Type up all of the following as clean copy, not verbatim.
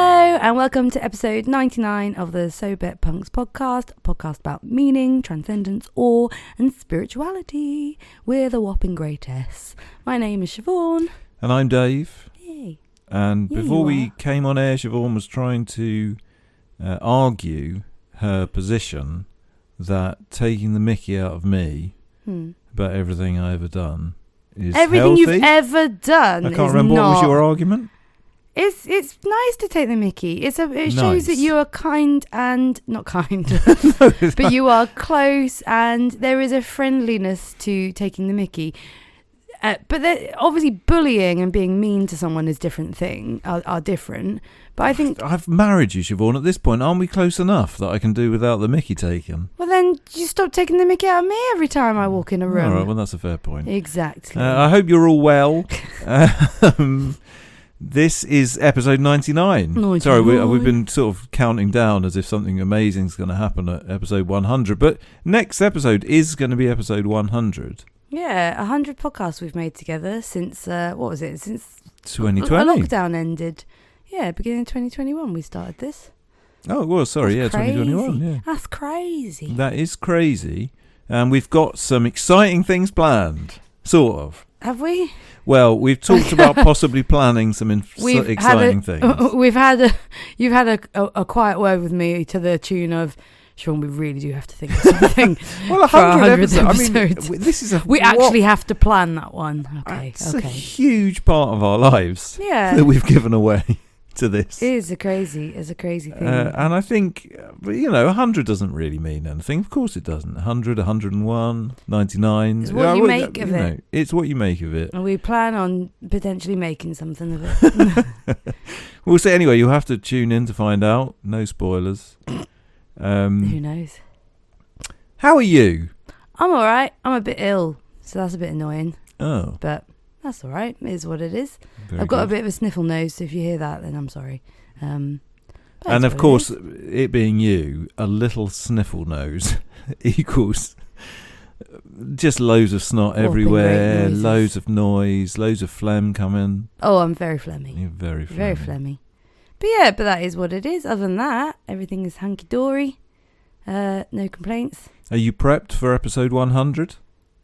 Hello and welcome to episode 99 of the So Bet Punks podcast, a podcast about meaning, transcendence, awe and spirituality with a whopping great S. My name is Siobhan. And I'm Dave. Yay. And before we came on air, Siobhan was trying to argue her position that taking the mickey out of me about everything I ever done is everything healthy. You've ever done. I can't remember what was your argument. It's nice to take the mickey. It nice. Shows that you are kind and not kind, No, but you are close, and there is a friendliness to taking the mickey. But obviously, bullying and being mean to someone is different are different. But I think I've married you, Siobhan. At this point, aren't we close enough that I can do without the mickey taken? Well, then you stop taking the mickey out of me every time I walk in a room. All right, well, that's a fair point. Exactly. I hope you're all well. This is episode 99. Sorry, we've been sort of counting down as if something amazing is going to happen at episode 100. But next episode is going to be episode 100. Yeah, 100 podcasts we've made together since, Since 2020. Lockdown ended. Yeah, beginning of 2021 we started this. Oh, well, sorry, That's 2021. Yeah. That's crazy. That is crazy. And we've got some exciting things planned, sort of. Have we? Well, we've talked about possibly planning some exciting things. You've had a quiet word with me to the tune of, Sean, we really do have to think of something. Well, 100 episodes. I mean, this is we actually have to plan that one. Okay, it's a huge part of our lives that we've given away to this. It is a crazy thing. And I think, 100 doesn't really mean anything. Of course it doesn't. 100, 101, 99. It's what you make of it. It's what you make of it. And we plan on potentially making something of it. We'll see. Anyway, you'll have to tune in to find out. No spoilers. Who knows? How are you? I'm all right. I'm a bit ill, so that's a bit annoying. Oh. But that's all right. It is what it is. Very I've got good. a bit of a sniffle nose, so if you hear that, then I'm sorry. And of course, it being you, a little sniffle nose equals just loads of snot everywhere, loads of noise, loads of phlegm coming. Oh, I'm very phlegmy. You're very phlegmy. Very phlegmy. But that is what it is. Other than that, everything is hunky-dory. No complaints. Are you prepped for episode 100?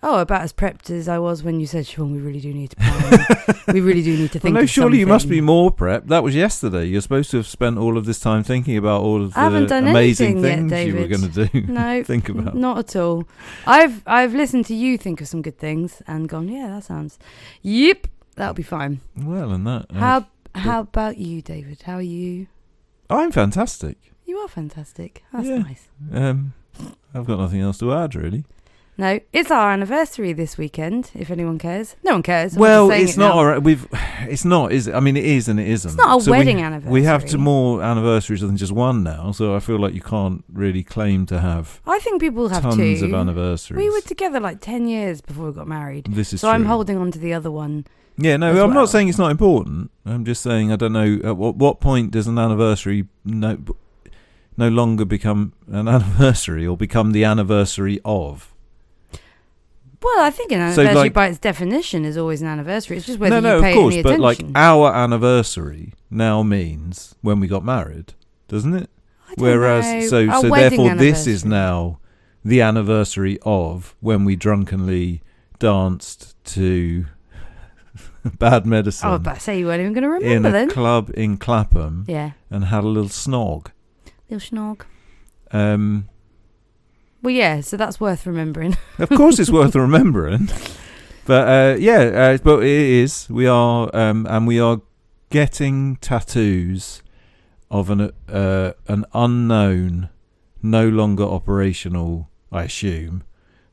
Oh, about as prepped as I was when you said, Siobhan, we really do need to plan. We really do need to think of surely something. You must be more prepped. That was yesterday. You're supposed to have spent all of this time thinking about all of the amazing things yet, you were going to do. No, think about. Not at all. I've listened to you think of some good things and gone, yeah, that sounds, yep, that'll be fine. Well, and that. How about you, David? How are you? I'm fantastic. You are fantastic. That's yeah. nice. I've got nothing else to add, really. No, it's our anniversary this weekend, if anyone cares. No one cares. Well, it's not. It's not, is it? I mean, it is and it isn't. It's not a wedding anniversary. We have more anniversaries than just one now, so I feel like you can't really claim to have. I think people have tons of anniversaries. We were together like 10 years before we got married. This is so true. I'm holding on to the other one. Yeah, no, I'm not saying it's not important. I'm just saying I don't know at what point does an anniversary no longer become an anniversary or become the anniversary of. Well, I think an anniversary by its definition is always an anniversary. It's just whether you pay any attention. But like our anniversary now means when we got married, doesn't it? I don't know. So therefore this is now the anniversary of when we drunkenly danced to Bad Medicine. I was about to say you weren't even going to remember then. In a club in Clapham. Yeah. And had a little snog. Well, yeah, so that's worth remembering. Of course it's worth remembering. But, but it is. We are, and we are getting tattoos of an unknown, no longer operational, I assume,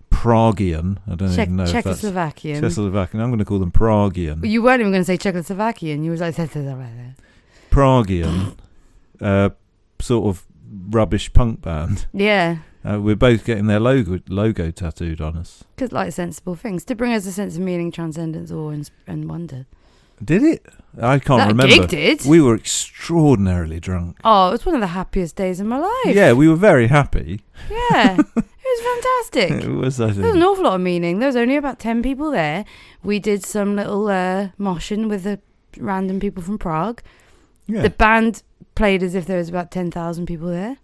Pragian. I don't even know if that's Czechoslovakian. I'm going to call them Pragian. You weren't even going to say Czechoslovakian. You were like Pragian, sort of rubbish punk band. Yeah. We're both getting their logo tattooed on us. Because like sensible things to bring us a sense of meaning, transcendence, awe, and wonder. Did it? I can't remember. Gig did. We were extraordinarily drunk. Oh, it was one of the happiest days of my life. Yeah, we were very happy. Yeah, it was fantastic. It was, I think. There was an awful lot of meaning. There was only about 10 people there. We did some little moshing with the random people from Prague. Yeah. The band played as if there was about 10,000 people there.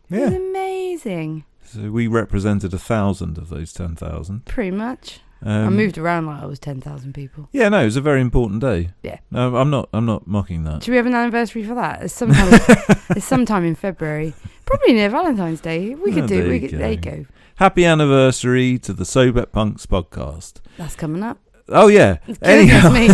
It was Yeah. amazing. So we represented 1,000 of those 10,000. Pretty much. I moved around like I was 10,000 people. Yeah, no, it was a very important day. Yeah. No, I'm not mocking that. Should we have an anniversary for that? It's sometime in February. Probably near Valentine's Day. We could do. There you go. Happy anniversary to the Sobet Punks podcast. That's coming up. Oh yeah. Goodness me.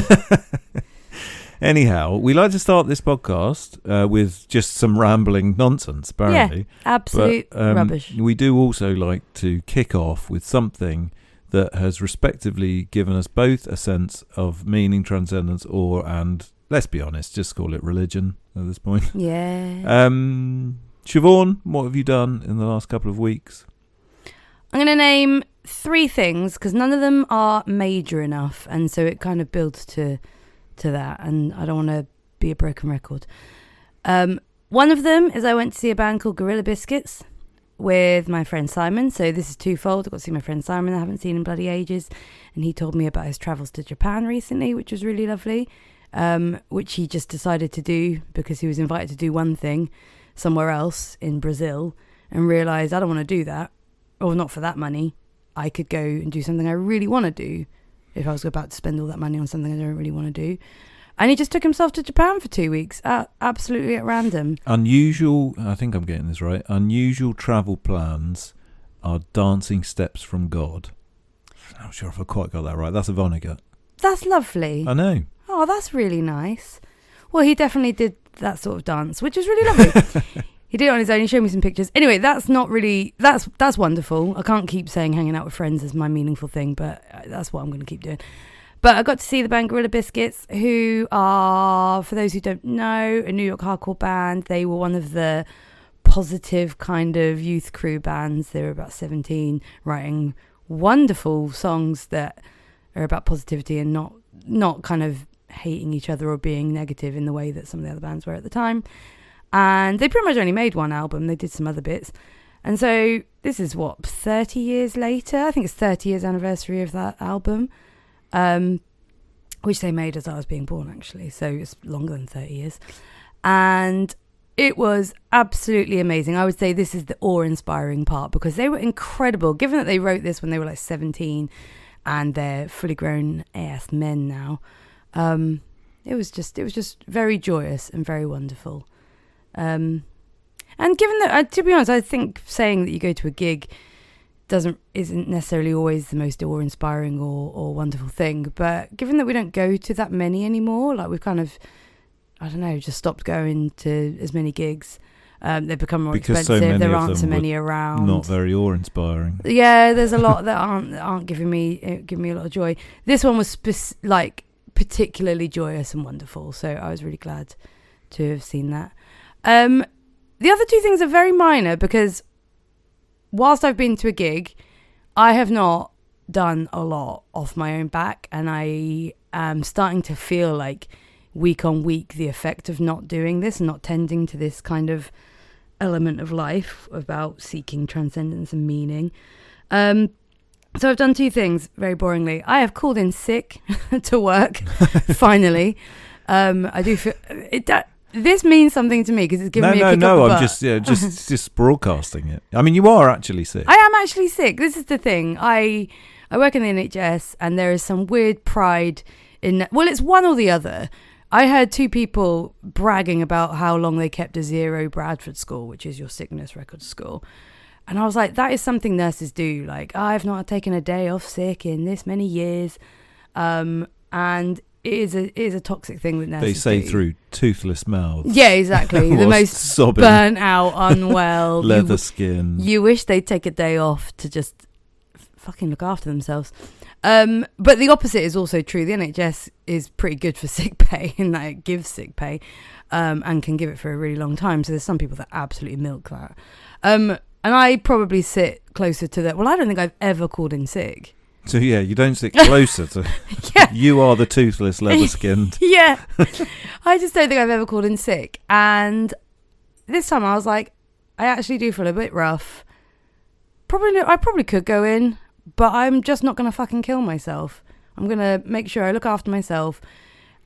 Anyhow, we like to start this podcast with just some rambling nonsense, apparently. Yeah, absolute rubbish. We do also like to kick off with something that has respectively given us both a sense of meaning, transcendence, and let's be honest, just call it religion at this point. Yeah. Siobhan, what have you done in the last couple of weeks? I'm going to name 3 things because none of them are major enough, and so it kind of builds to that, and I don't want to be a broken record. One of them is I went to see a band called Gorilla Biscuits with my friend Simon. So this is twofold. I got to see my friend Simon I haven't seen in bloody ages, and he told me about his travels to Japan recently, which was really lovely, which he just decided to do because he was invited to do one thing somewhere else in Brazil and realised I don't want to do that, or not for that money. I could go and do something I really want to do if I was about to spend all that money on something I don't really want to do. And he just took himself to Japan for 2 weeks, absolutely at random. Unusual, I think I'm getting this right, unusual travel plans are dancing steps from God. I'm not sure if I quite got that right. That's a Vonnegut. That's lovely. I know. Oh, that's really nice. Well, he definitely did that sort of dance, which is really lovely. He did it on his own. He showed me some pictures. Anyway, that's not really... That's wonderful. I can't keep saying hanging out with friends is my meaningful thing, but that's what I'm going to keep doing. But I got to see the band Gorilla Biscuits, who are, for those who don't know, a New York hardcore band. They were one of the positive kind of youth crew bands. They were about 17, writing wonderful songs that are about positivity and not kind of hating each other or being negative in the way that some of the other bands were at the time. And they pretty much only made one album. They did some other bits. And so this is 30 years later? I think it's 30 years anniversary of that album. Which they made as I was being born, actually. So it's longer than 30 years. And it was absolutely amazing. I would say this is the awe-inspiring part because they were incredible. Given that they wrote this when they were like 17 and they're fully grown ass men now. It was just very joyous and very wonderful. And given that, to be honest, I think saying that you go to a gig isn't necessarily always the most awe-inspiring or wonderful thing, but given that we don't go to that many anymore, like we've kind of, I don't know, just stopped going to as many gigs. They've become more expensive. There aren't so many around. Not very awe-inspiring. Yeah, there's a lot that aren't giving me a lot of joy. This one was particularly joyous and wonderful, so I was really glad to have seen that. The other 2 things are very minor because whilst I've been to a gig, I have not done a lot off my own back, and I am starting to feel like week on week the effect of not doing this and not tending to this kind of element of life about seeking transcendence and meaning. So I've done 2 things very boringly. I have called in sick to work finally. I do feel this means something to me because it's given me a kick up the butt. I'm just broadcasting it. I mean, you are actually sick. I am actually sick. This is the thing. I work in the NHS, and there is some weird pride in. Well, it's one or the other. I heard 2 people bragging about how long they kept a 0 Bradford score, which is your sickness record score. And I was like, that is something nurses do. Like, I've not taken a day off sick in this many years. And it is a toxic thing that nurses They say do. through toothless mouths. Yeah, exactly. The most sobbing, burnt out, unwell. leather skin. You wish they'd take a day off to just fucking look after themselves. But the opposite is also true. The NHS is pretty good for sick pay in that it gives sick pay and can give it for a really long time. So there's some people that absolutely milk that. And I probably sit closer to that. Well, I don't think I've ever called in sick. So yeah, you don't sit closer to. Yeah. You are the toothless, leather-skinned. Yeah, I just don't think I've ever called in sick. And this time I was like, I actually do feel a bit rough. I probably could go in, but I'm just not going to fucking kill myself. I'm going to make sure I look after myself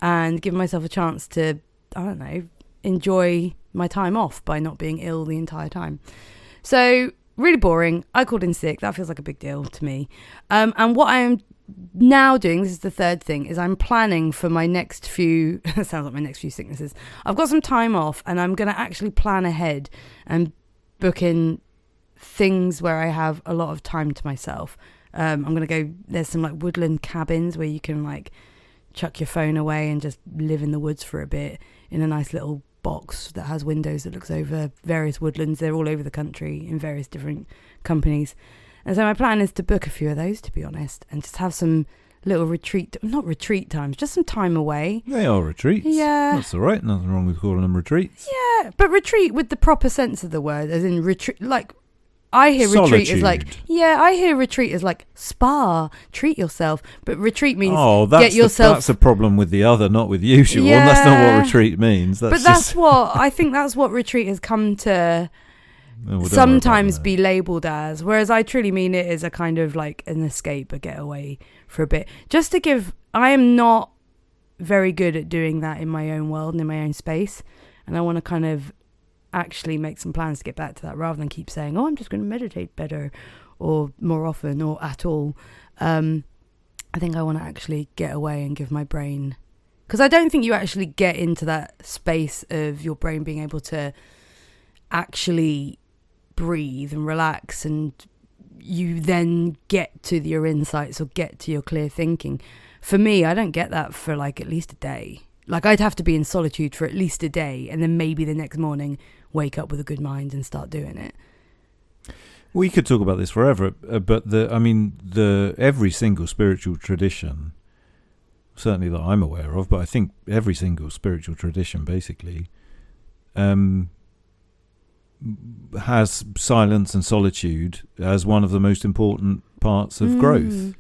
and give myself a chance to, I don't know, enjoy my time off by not being ill the entire time. So really boring. I called in sick. That feels like a big deal to me. And what I am now doing, this is the third thing, is I'm planning for my next few, sounds like my next few sicknesses. I've got some time off and I'm going to actually plan ahead and book in things where I have a lot of time to myself. I'm going to go, there's some like woodland cabins where you can like chuck your phone away and just live in the woods for a bit in a nice little box that has windows that looks over various woodlands. They're all over the country in various different companies. And so my plan is to book a few of those, to be honest, and just have some little not retreat times, just some time away. They are retreats. Yeah. That's all right. Nothing wrong with calling them retreats. Yeah, but retreat with the proper sense of the word, as in retreat, like I hear retreat as like, I hear retreat as like spa, treat yourself. But retreat means get yourself. That's a problem with the other, not with you, Siobhan. Yeah. That's not what retreat means. That's what, I think that's what retreat has come to sometimes be labelled as. Whereas I truly mean it as a kind of like an escape, a getaway for a bit. Just to give, I am not very good at doing that in my own world and in my own space. And I want to kind of actually make some plans to get back to that rather than keep saying, I'm just going to meditate better or more often or at all. I think I want to actually get away and give my brain, because I don't think you actually get into that space of your brain being able to actually breathe and relax, and you then get to your insights or get to your clear thinking. For me, I don't get that for like at least a day. Like I'd have to be in solitude for at least a day and then maybe the next morning wake up with a good mind and start doing it. We could talk about this forever, but every single spiritual tradition, certainly that I'm aware of, but I think every single spiritual tradition basically has silence and solitude as one of the most important parts of growth.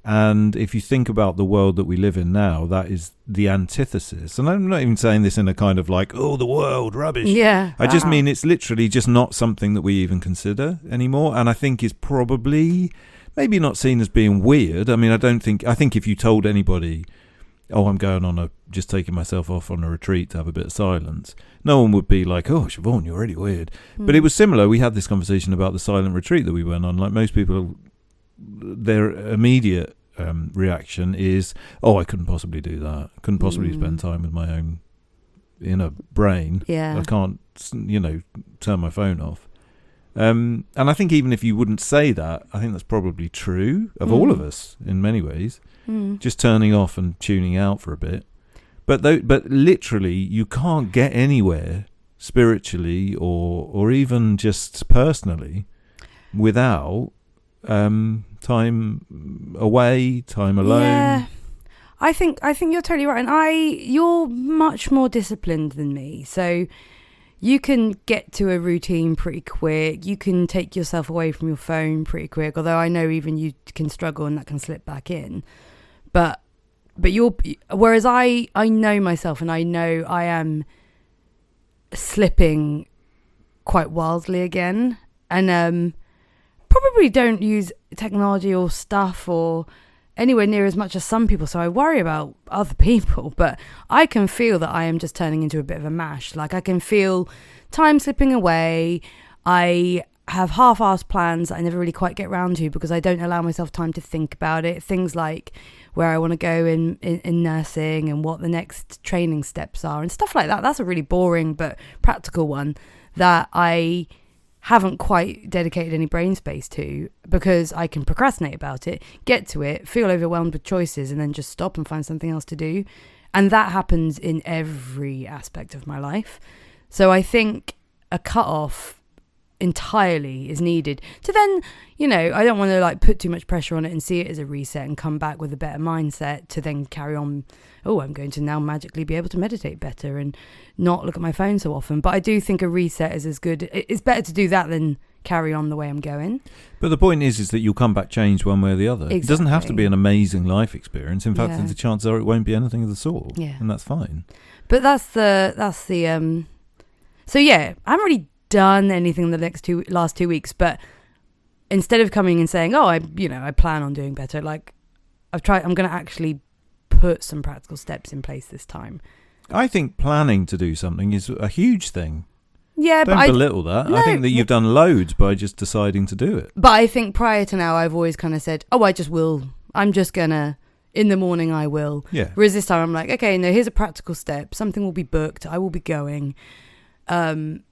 And if you think about the world that we live in now, that is the antithesis. And I'm not even saying this in a kind of like, the world, rubbish. Yeah. I just mean it's literally just not something that we even consider anymore. And I think is probably maybe not seen as being weird. I mean, I think if you told anybody, I'm going just taking myself off on a retreat to have a bit of silence, no one would be like, Siobhan, you're really weird. But it was similar. We had this conversation about the silent retreat that we went on. Like most people, their immediate reaction is, I couldn't possibly do that. Couldn't possibly spend time with my own inner brain. Yeah. I can't, turn my phone off. And I think even if you wouldn't say that, I think that's probably true of all of us in many ways. Just turning off and tuning out for a bit. But literally, you can't get anywhere spiritually or even just personally without time away, time alone. Yeah, I think you're totally right, and you're much more disciplined than me, so you can get to a routine pretty quick. You can take yourself away from your phone pretty quick, although I know even you can struggle and that can slip back in. But whereas I know myself and I know I am slipping quite wildly again, and probably don't use technology or stuff or anywhere near as much as some people, so I worry about other people, but I can feel that I am just turning into a bit of a mash. Like I can feel time slipping away. I have half-assed plans that I never really quite get round to because I don't allow myself time to think about it. Things like where I want to go in nursing and what the next training steps are and stuff like that. That's a really boring but practical one that I haven't quite dedicated any brain space to because I can procrastinate about it, get to it, feel overwhelmed with choices, and then just stop and find something else to do. And that happens in every aspect of my life. So I think a cut-off entirely is needed to then, I don't want to like put too much pressure on it and see it as a reset and come back with a better mindset to then carry on. I'm going to now magically be able to meditate better and not look at my phone so often. But I do think a reset is as good. It's better to do that than carry on the way I'm going. But the point is that you'll come back changed one way or the other. Exactly. It doesn't have to be an amazing life experience. In fact, the chances are it won't be anything of the sort. Yeah. And that's fine. But that's the so yeah, I haven't really done anything in the last 2 weeks, but instead of coming and saying, I plan on doing better, like I'm going to actually put some practical steps in place this time. I think planning to do something is a huge thing. Yeah, Don't but belittle that. No, I think that you've done loads by just deciding to do it. But I think prior to now, I've always kind of said, "Oh, I just will. I'm just gonna. In the morning, I will." Yeah. Whereas this time, I'm like, "Okay, no. Here's a practical step. Something will be booked. I will be going." And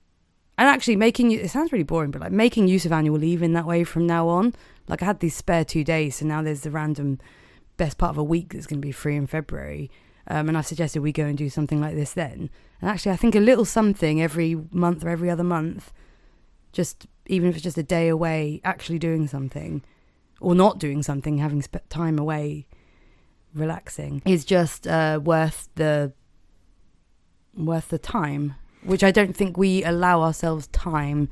actually, it sounds really boring, but like making use of annual leave in that way from now on. Like I had these spare 2 days, so now there's the random best part of a week that's going to be free in February. And I've suggested we go and do something like this then. And actually, I think a little something every month or every other month, just even if it's just a day away, actually doing something or not doing something, having time away, relaxing, is just worth the time, which I don't think we allow ourselves time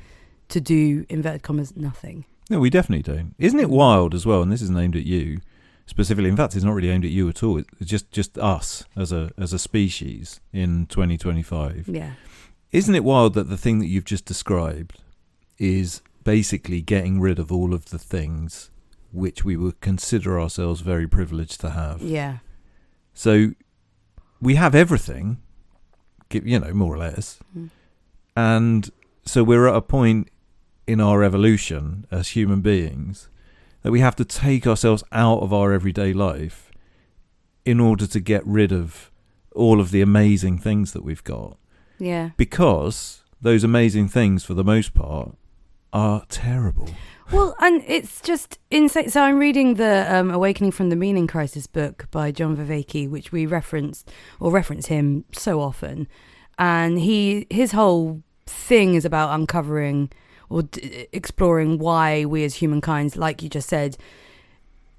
to do, inverted commas, nothing. No, we definitely don't. Isn't it wild as well? And this isn't aimed at you specifically. In fact, it's not really aimed at you at all. It's just us as a species in 2025. Yeah. Isn't it wild that the thing that you've just described is basically getting rid of all of the things which we would consider ourselves very privileged to have? Yeah. So we have everything, more or less. Mm. And so we're at a point in our evolution as human beings that we have to take ourselves out of our everyday life in order to get rid of all of the amazing things that we've got. Yeah. Because those amazing things, for the most part, are terrible. Well, and it's just insane. So I'm reading the Awakening from the Meaning Crisis book by John Vervaeke, which we reference him so often. And his whole thing is about uncovering or exploring why we as humankind, like you just said,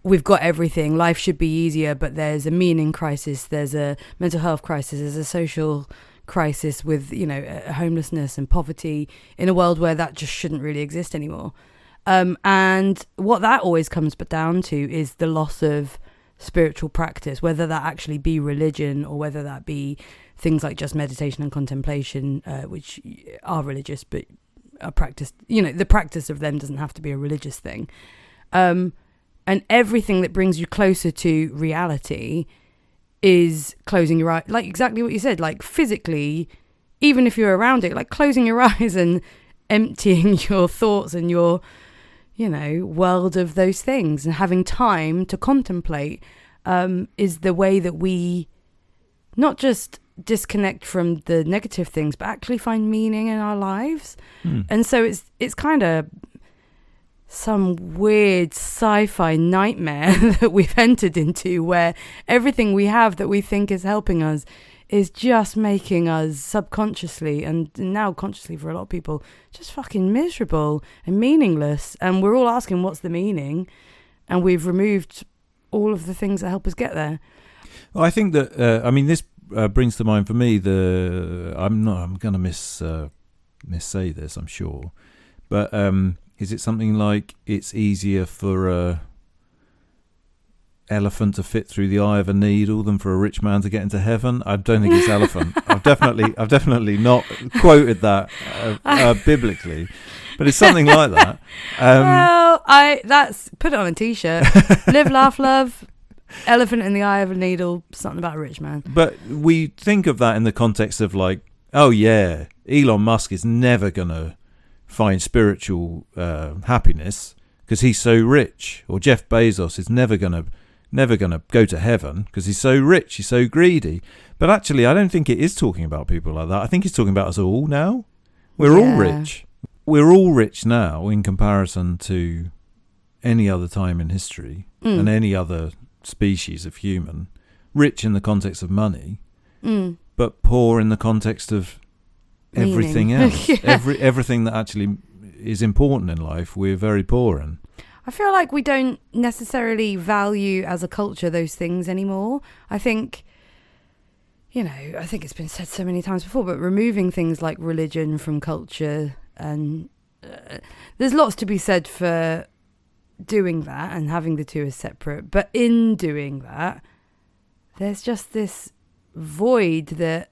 we've got everything. Life should be easier, but there's a meaning crisis. There's a mental health crisis. There's a social crisis with, homelessness and poverty in a world where that just shouldn't really exist anymore. And what that always comes down to is the loss of spiritual practice, whether that actually be religion or whether that be things like just meditation and contemplation, which are religious, but are practiced, the practice of them doesn't have to be a religious thing. And everything that brings you closer to reality is closing your eyes, like exactly what you said, like physically, even if you're around it, like closing your eyes and emptying your thoughts and your, world of those things and having time to contemplate is the way that we not just disconnect from the negative things, but actually find meaning in our lives. And so it's kind of some weird sci-fi nightmare that we've entered into, where everything we have that we think is helping us is just making us subconsciously and now consciously for a lot of people just fucking miserable and meaningless. And we're all asking what's the meaning, and we've removed all of the things that help us get there. Well, I think that this brings to mind for me I'm going to missay this, I'm sure, but is it something like it's easier for a elephant to fit through the eye of a needle than for a rich man to get into heaven? I don't think it's elephant. I've definitely not quoted that biblically, but it's something like that. That's put it on a t-shirt. Live, laugh, love. Elephant in the eye of a needle, something about a rich man. But we think of that in the context of like, oh yeah, Elon Musk is never going to find spiritual happiness because he's so rich, or Jeff Bezos is never going to go to heaven because he's so rich, he's so greedy. But actually, I don't think it is talking about people like that. I think it's talking about us all now. We're all rich. We're all rich now in comparison to any other time in history and any other species of human. Rich in the context of money, but poor in the context of everything else. Everything that actually is important in life, we're very poor in. I feel like we don't necessarily value as a culture those things anymore. I think it's been said so many times before, but removing things like religion from culture, and there's lots to be said for doing that and having the two as separate. But in doing that, there's just this void that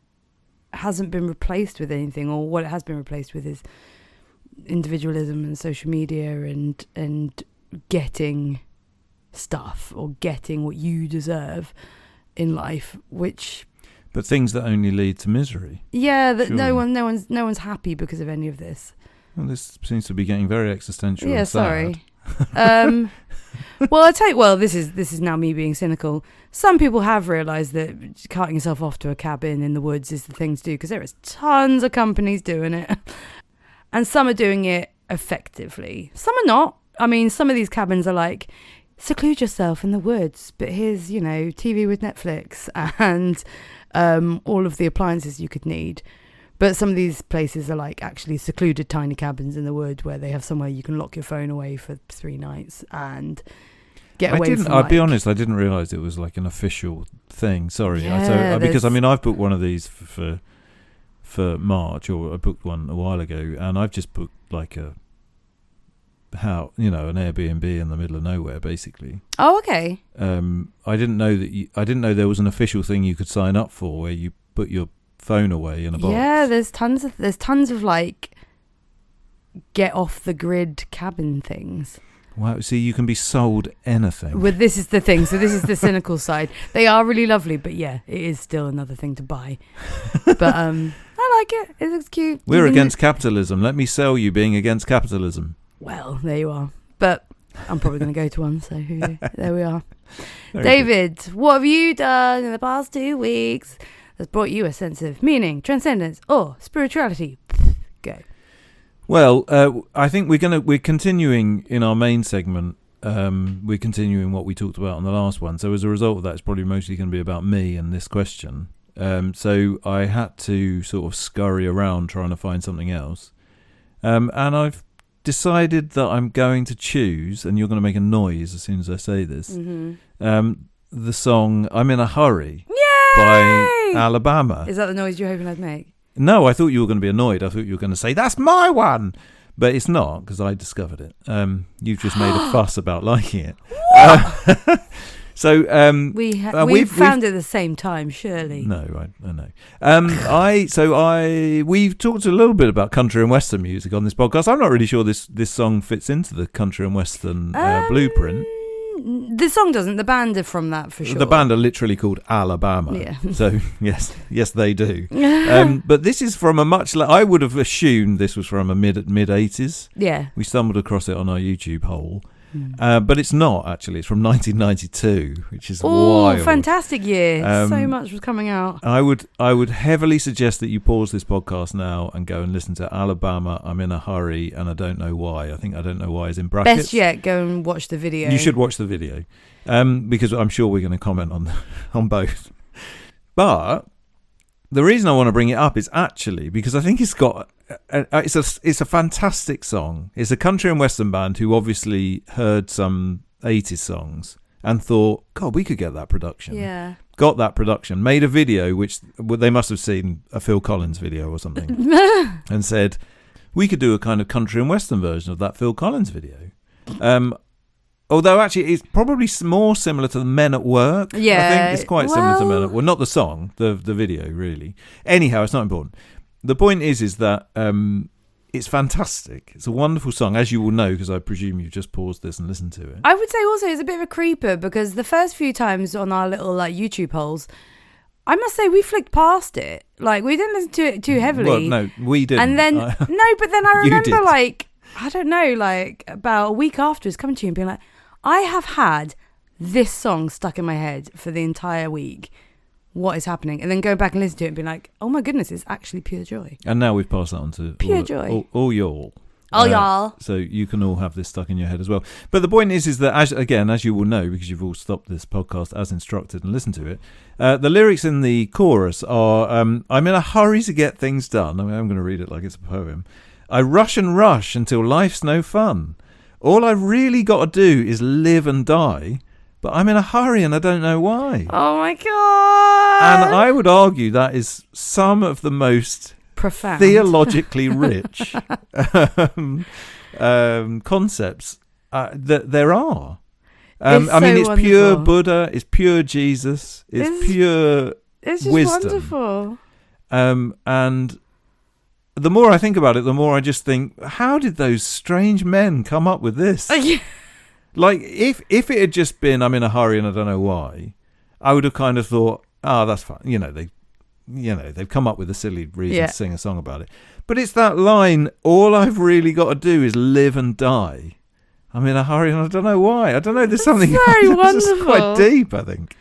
hasn't been replaced with anything, or what it has been replaced with is individualism and social media and getting stuff or getting what you deserve in life, which But things that only lead to misery. Yeah, that Surely. no one's happy because of any of this. Well, this seems to be getting very existential. Yeah, and sad. sorry. Well, I tell you, this is now me being cynical. Some people have realised that carting yourself off to a cabin in the woods is the thing to do, because there is tons of companies doing it, and some are doing it effectively. Some are not. I mean, some of these cabins are like, seclude yourself in the woods, but here's, TV with Netflix and all of the appliances you could need. But some of these places are like actually secluded tiny cabins in the wood where they have somewhere you can lock your phone away for 3 nights and get away from. I'll be honest, I didn't realise it was like an official thing. Sorry. Yeah, because I've booked one of these for March, or I booked one a while ago, and I've just booked like an Airbnb in the middle of nowhere, basically. Oh, okay. I didn't know there was an official thing you could sign up for where you put your phone away in a box. Yeah, there's tons of like get off the grid cabin things. Wow, see, you can be sold anything. Well, this is the thing. So this is the cynical side. They are really lovely, but yeah, it is still another thing to buy. But I like it. It looks cute. We're against capitalism. Let me sell you being against capitalism. Well, there you are. But I'm probably going to go to one, so there we are. Very David, what have you done in the past 2 weeks that's brought you a sense of meaning, transcendence, or spirituality? Go. Well, I think we're continuing in our main segment. We're continuing what we talked about on the last one. So as a result of that, it's probably mostly going to be about me and this question. So I had to sort of scurry around trying to find something else. And I've decided that I'm going to choose, and you're going to make a noise as soon as I say this, the song I'm in a Hurry. Yay! By Alabama. Is that the noise you're hoping I'd make? No, I thought you were going to be annoyed. I thought you were going to say, that's my one. But it's not, because I discovered it. You've just made a fuss about liking it. So we've found it at the same time, surely. No, I know. We've talked a little bit about country and western music on this podcast. I'm not really sure this song fits into the country and western blueprint. The song doesn't. The band are from that for sure. The band are literally called Alabama. Yeah. So yes, they do. But this is from a much. I would have assumed this was from a mid 80s. Yeah. We stumbled across it on our YouTube hole. But it's not, actually. It's from 1992, which is wild. Oh, fantastic year. So much was coming out. I would heavily suggest that you pause this podcast now and go and listen to Alabama, I'm in a Hurry, and I Don't Know Why. I think I Don't Know Why is in brackets. Best yet, go and watch the video. You should watch the video, because I'm sure we're going to comment on both. But the reason I want to bring it up is actually because I think it's got... It's a fantastic song. It's a country and western band who obviously heard some 80s songs and thought, God, we could get that production. Yeah. Got that production. Made a video, which they must have seen a Phil Collins video or something, and said, we could do a kind of country and western version of that Phil Collins video. Although actually it's probably more similar to the Men at Work. Yeah. I think it's quite similar to Men at Work. Not the song, the video, really. Anyhow, it's not important. The point is that it's fantastic. It's a wonderful song, as you will know, because I presume you've just paused this and listened to it. I would say also it's a bit of a creeper, because the first few times on our little YouTube holes, I must say we flicked past it. Like, we didn't listen to it too heavily. Well, no, we didn't. And then, but then I remember, did. like, I don't know, like about a week afterwards coming to you and being like, I have had this song stuck in my head for the entire week. What is happening? And then go back and listen to it and be like, oh my goodness, it's actually pure joy. And now we've passed that on to pure joy. All y'all. Y'all. So you can all have this stuck in your head as well. But the point is that, as you will know, because you've all stopped this podcast as instructed and listened to it, the lyrics in the chorus are, I'm in a hurry to get things done. I mean, I'm going to read it like it's a poem. I rush and rush until life's no fun. All I've really got to do is live and die. But I'm in a hurry and I don't know why. Oh my God. And I would argue that is some of the most profound, theologically rich concepts that there are. I mean, it's wonderful. Pure Buddha, it's pure Jesus, it's pure it's just wisdom. Wonderful. And the more I think about it, the more I just think, how did those strange men come up with this? Like, if it had just been, I'm in a hurry and I don't know why, I would have kind of thought, that's fine. You know, they've come up with a silly reason to sing a song about it. But it's that line, all I've really got to do is live and die. I'm in a hurry and I don't know why. I don't know, there's something very wonderful. quite deep, I think.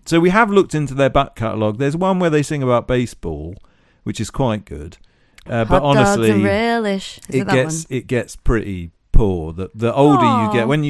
So we have looked into their back catalogue. There's one where they sing about baseball, which is quite good. But honestly, it gets pretty poor. The older you get, when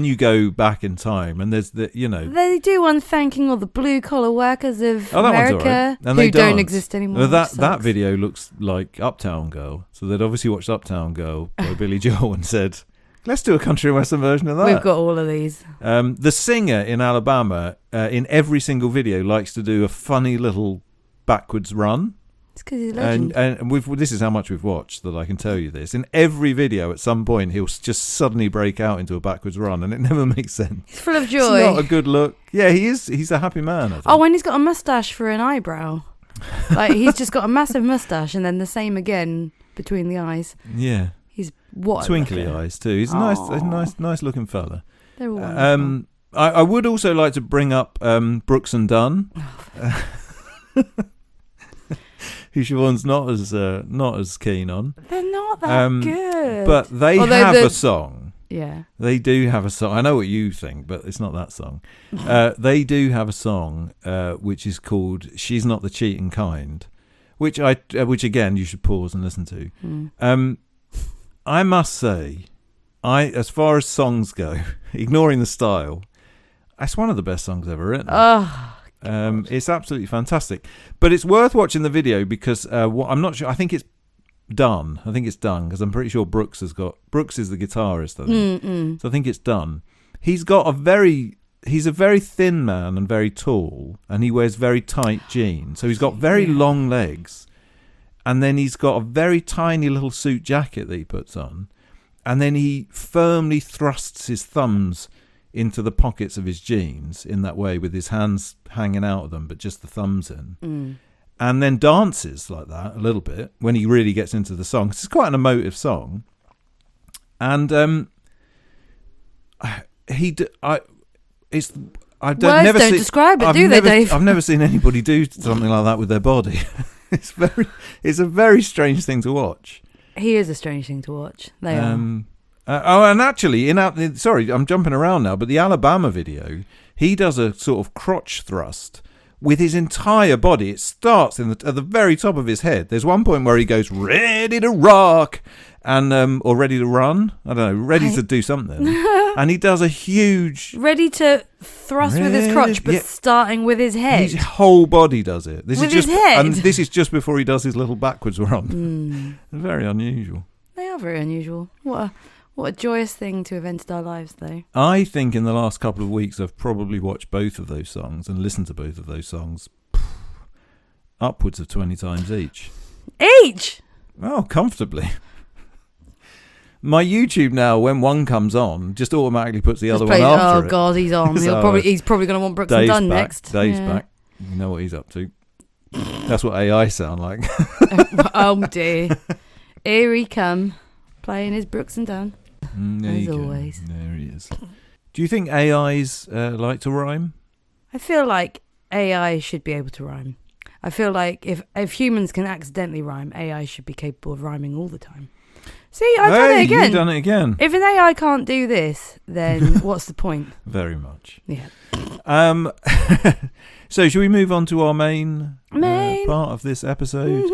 you go back in time, and there's they do one thanking all the blue collar workers of America and who don't exist anymore. Well, that video looks like Uptown Girl, so they'd obviously watched Uptown Girl by Billy Joel and said, let's do a country and western version of that. We've got all of these. The singer in Alabama, in every single video, likes to do a funny little backwards run. It's because he's a legend. And this is how much we've watched that I can tell you this. In every video, at some point, he'll just suddenly break out into a backwards run, and it never makes sense. He's full of joy. It's not a good look. Yeah, he is. He's a happy man, I think. Oh, and he's got a mustache for an eyebrow. Like, he's just got a massive mustache, and then the same again between the eyes. Yeah. He's what? Twinkly eyes too. He's a nice looking fella. They're all wonderful. I would also like to bring up Brooks and Dunn. Who Siobhan's not as keen on. They're not that good. But they have a song. Yeah. They do have a song. I know what you think, but it's not that song. They do have a song which is called She's Not the Cheating Kind, which again you should pause and listen to. I must say, as far as songs go, ignoring the style, it's one of the best songs ever written. It's absolutely fantastic, but it's worth watching the video because I'm not sure. I think it's Dunn. Because I'm pretty sure Brooks is the guitarist. I think. So I think it's Dunn. He's a very thin man and very tall, and he wears very tight jeans. So he's got very long legs, and then he's got a very tiny little suit jacket that he puts on, and then he firmly thrusts his thumbs into the pockets of his jeans in that way, with his hands hanging out of them, but just the thumbs in. And then dances like that a little bit when he really gets into the song. It's quite an emotive song. And Words don't describe it, do they, Dave? I've never seen anybody do something like that with their body. It's a very strange thing to watch. He is a strange thing to watch. They are. And actually, sorry, I'm jumping around now, but the Alabama video, he does a sort of crotch thrust with his entire body. It starts at the very top of his head. There's one point where he goes ready to rock, and or ready to run. I don't know, ready to do something. And he does a huge ready to thrust with his crotch, but starting with his head. His whole body does it. His head. And this is just before he does his little backwards run. Very unusual. They are very unusual. What a joyous thing to have entered our lives, though. I think in the last couple of weeks I've probably watched both of those songs and listened to both of those songs upwards of 20 times each. Each? Oh, comfortably. My YouTube now, when one comes on, just automatically puts the other one after it. Oh, God, he's on. He's probably going to want Brooks and Dunn next. Dave's back. You know what he's up to. That's what AI sound like. Oh, dear. Here he come, playing his Brooks and Dunn. As always. There he is. Do you think AIs like to rhyme? I feel like AI should be able to rhyme. I feel like if humans can accidentally rhyme, AI should be capable of rhyming all the time. See, I've done it again. You've done it again. If an AI can't do this, then what's the point? Very much. Yeah. So, should we move on to our main part of this episode?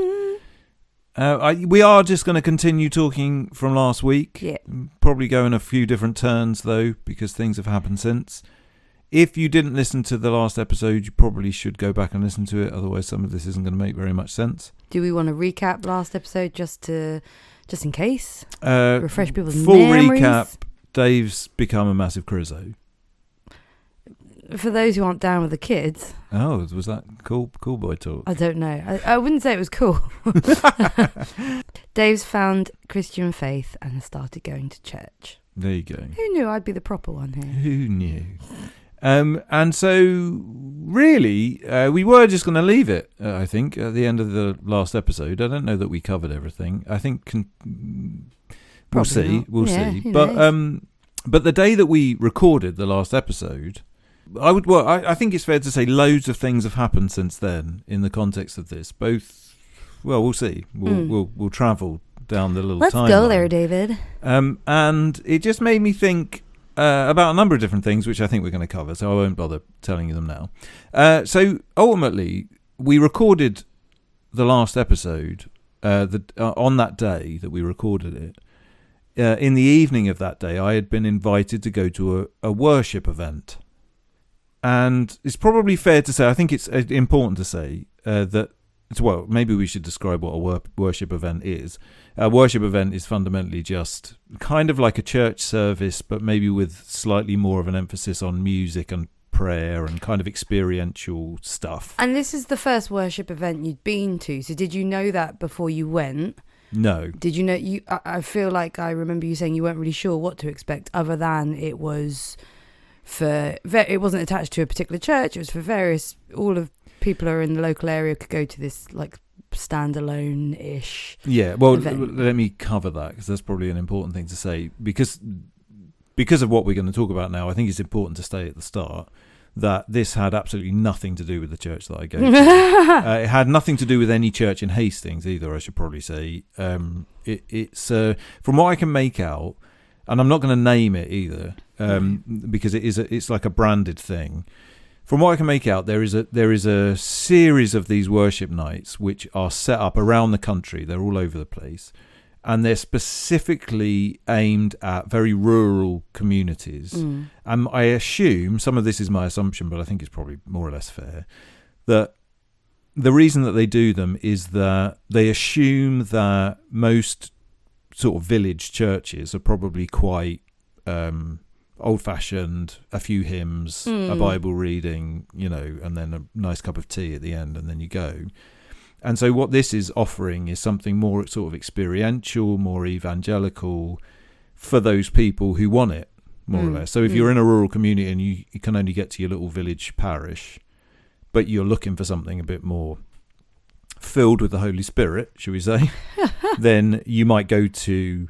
We are just going to continue talking from last week. Yeah. Probably go in a few different turns, though, because things have happened since. If you didn't listen to the last episode, you probably should go back and listen to it. Otherwise, some of this isn't going to make very much sense. Do we want to recap last episode just in case? Refresh people's full memories? Recap, Dave's become a massive Crizzo. For those who aren't down with the kids. Oh, was that cool boy talk? I don't know. I wouldn't say it was cool. Dave's found Christian faith and has started going to church. There you go. Who knew I'd be the proper one here? Who knew? And so, really, we were just going to leave it, I think, at the end of the last episode. I don't know that we covered everything. I think we'll see. We'll see. But the day that we recorded the last episode, I think it's fair to say loads of things have happened since then in the context of this. Both, well, we'll see. We'll travel down the little Let's timeline. go there, David. And it just made me think about a number of different things, which I think we're going to cover, so I won't bother telling you them now. So ultimately, we recorded the last episode on that day that we recorded it. In the evening of that day, I had been invited to go to a worship event. And it's probably fair to say, I think it's important to say that, well, maybe we should describe what a worship event is. A worship event is fundamentally just kind of like a church service, but maybe with slightly more of an emphasis on music and prayer and kind of experiential stuff. And this is the first worship event you'd been to. So did you know that before you went? No. Did you know? I feel like I remember you saying you weren't really sure what to expect, other than it was it wasn't attached to a particular church. It was for various, all of people who are in the local area could go to this like standalone-ish. Yeah, well, event. Let me cover that, because that's probably an important thing to say, because of what we're going to talk about now. I think it's important to stay at the start that this had absolutely nothing to do with the church that I go to. It had nothing to do with any church in Hastings either, I should probably say. It's from what I can make out, and I'm not going to name it either, because it's like a branded thing. From what I can make out, there is a series of these worship nights which are set up around the country. They're all over the place, and they're specifically aimed at very rural communities. I assume, some of this is my assumption, but I think it's probably more or less fair, that the reason that they do them is that they assume that most sort of village churches are probably quite old-fashioned, a few hymns, a Bible reading, and then a nice cup of tea at the end, and then you go. And so what this is offering is something more sort of experiential, more evangelical for those people who want it, more or less. So if you're in a rural community and you can only get to your little village parish, but you're looking for something a bit more filled with the Holy Spirit, shall we say, then you might go to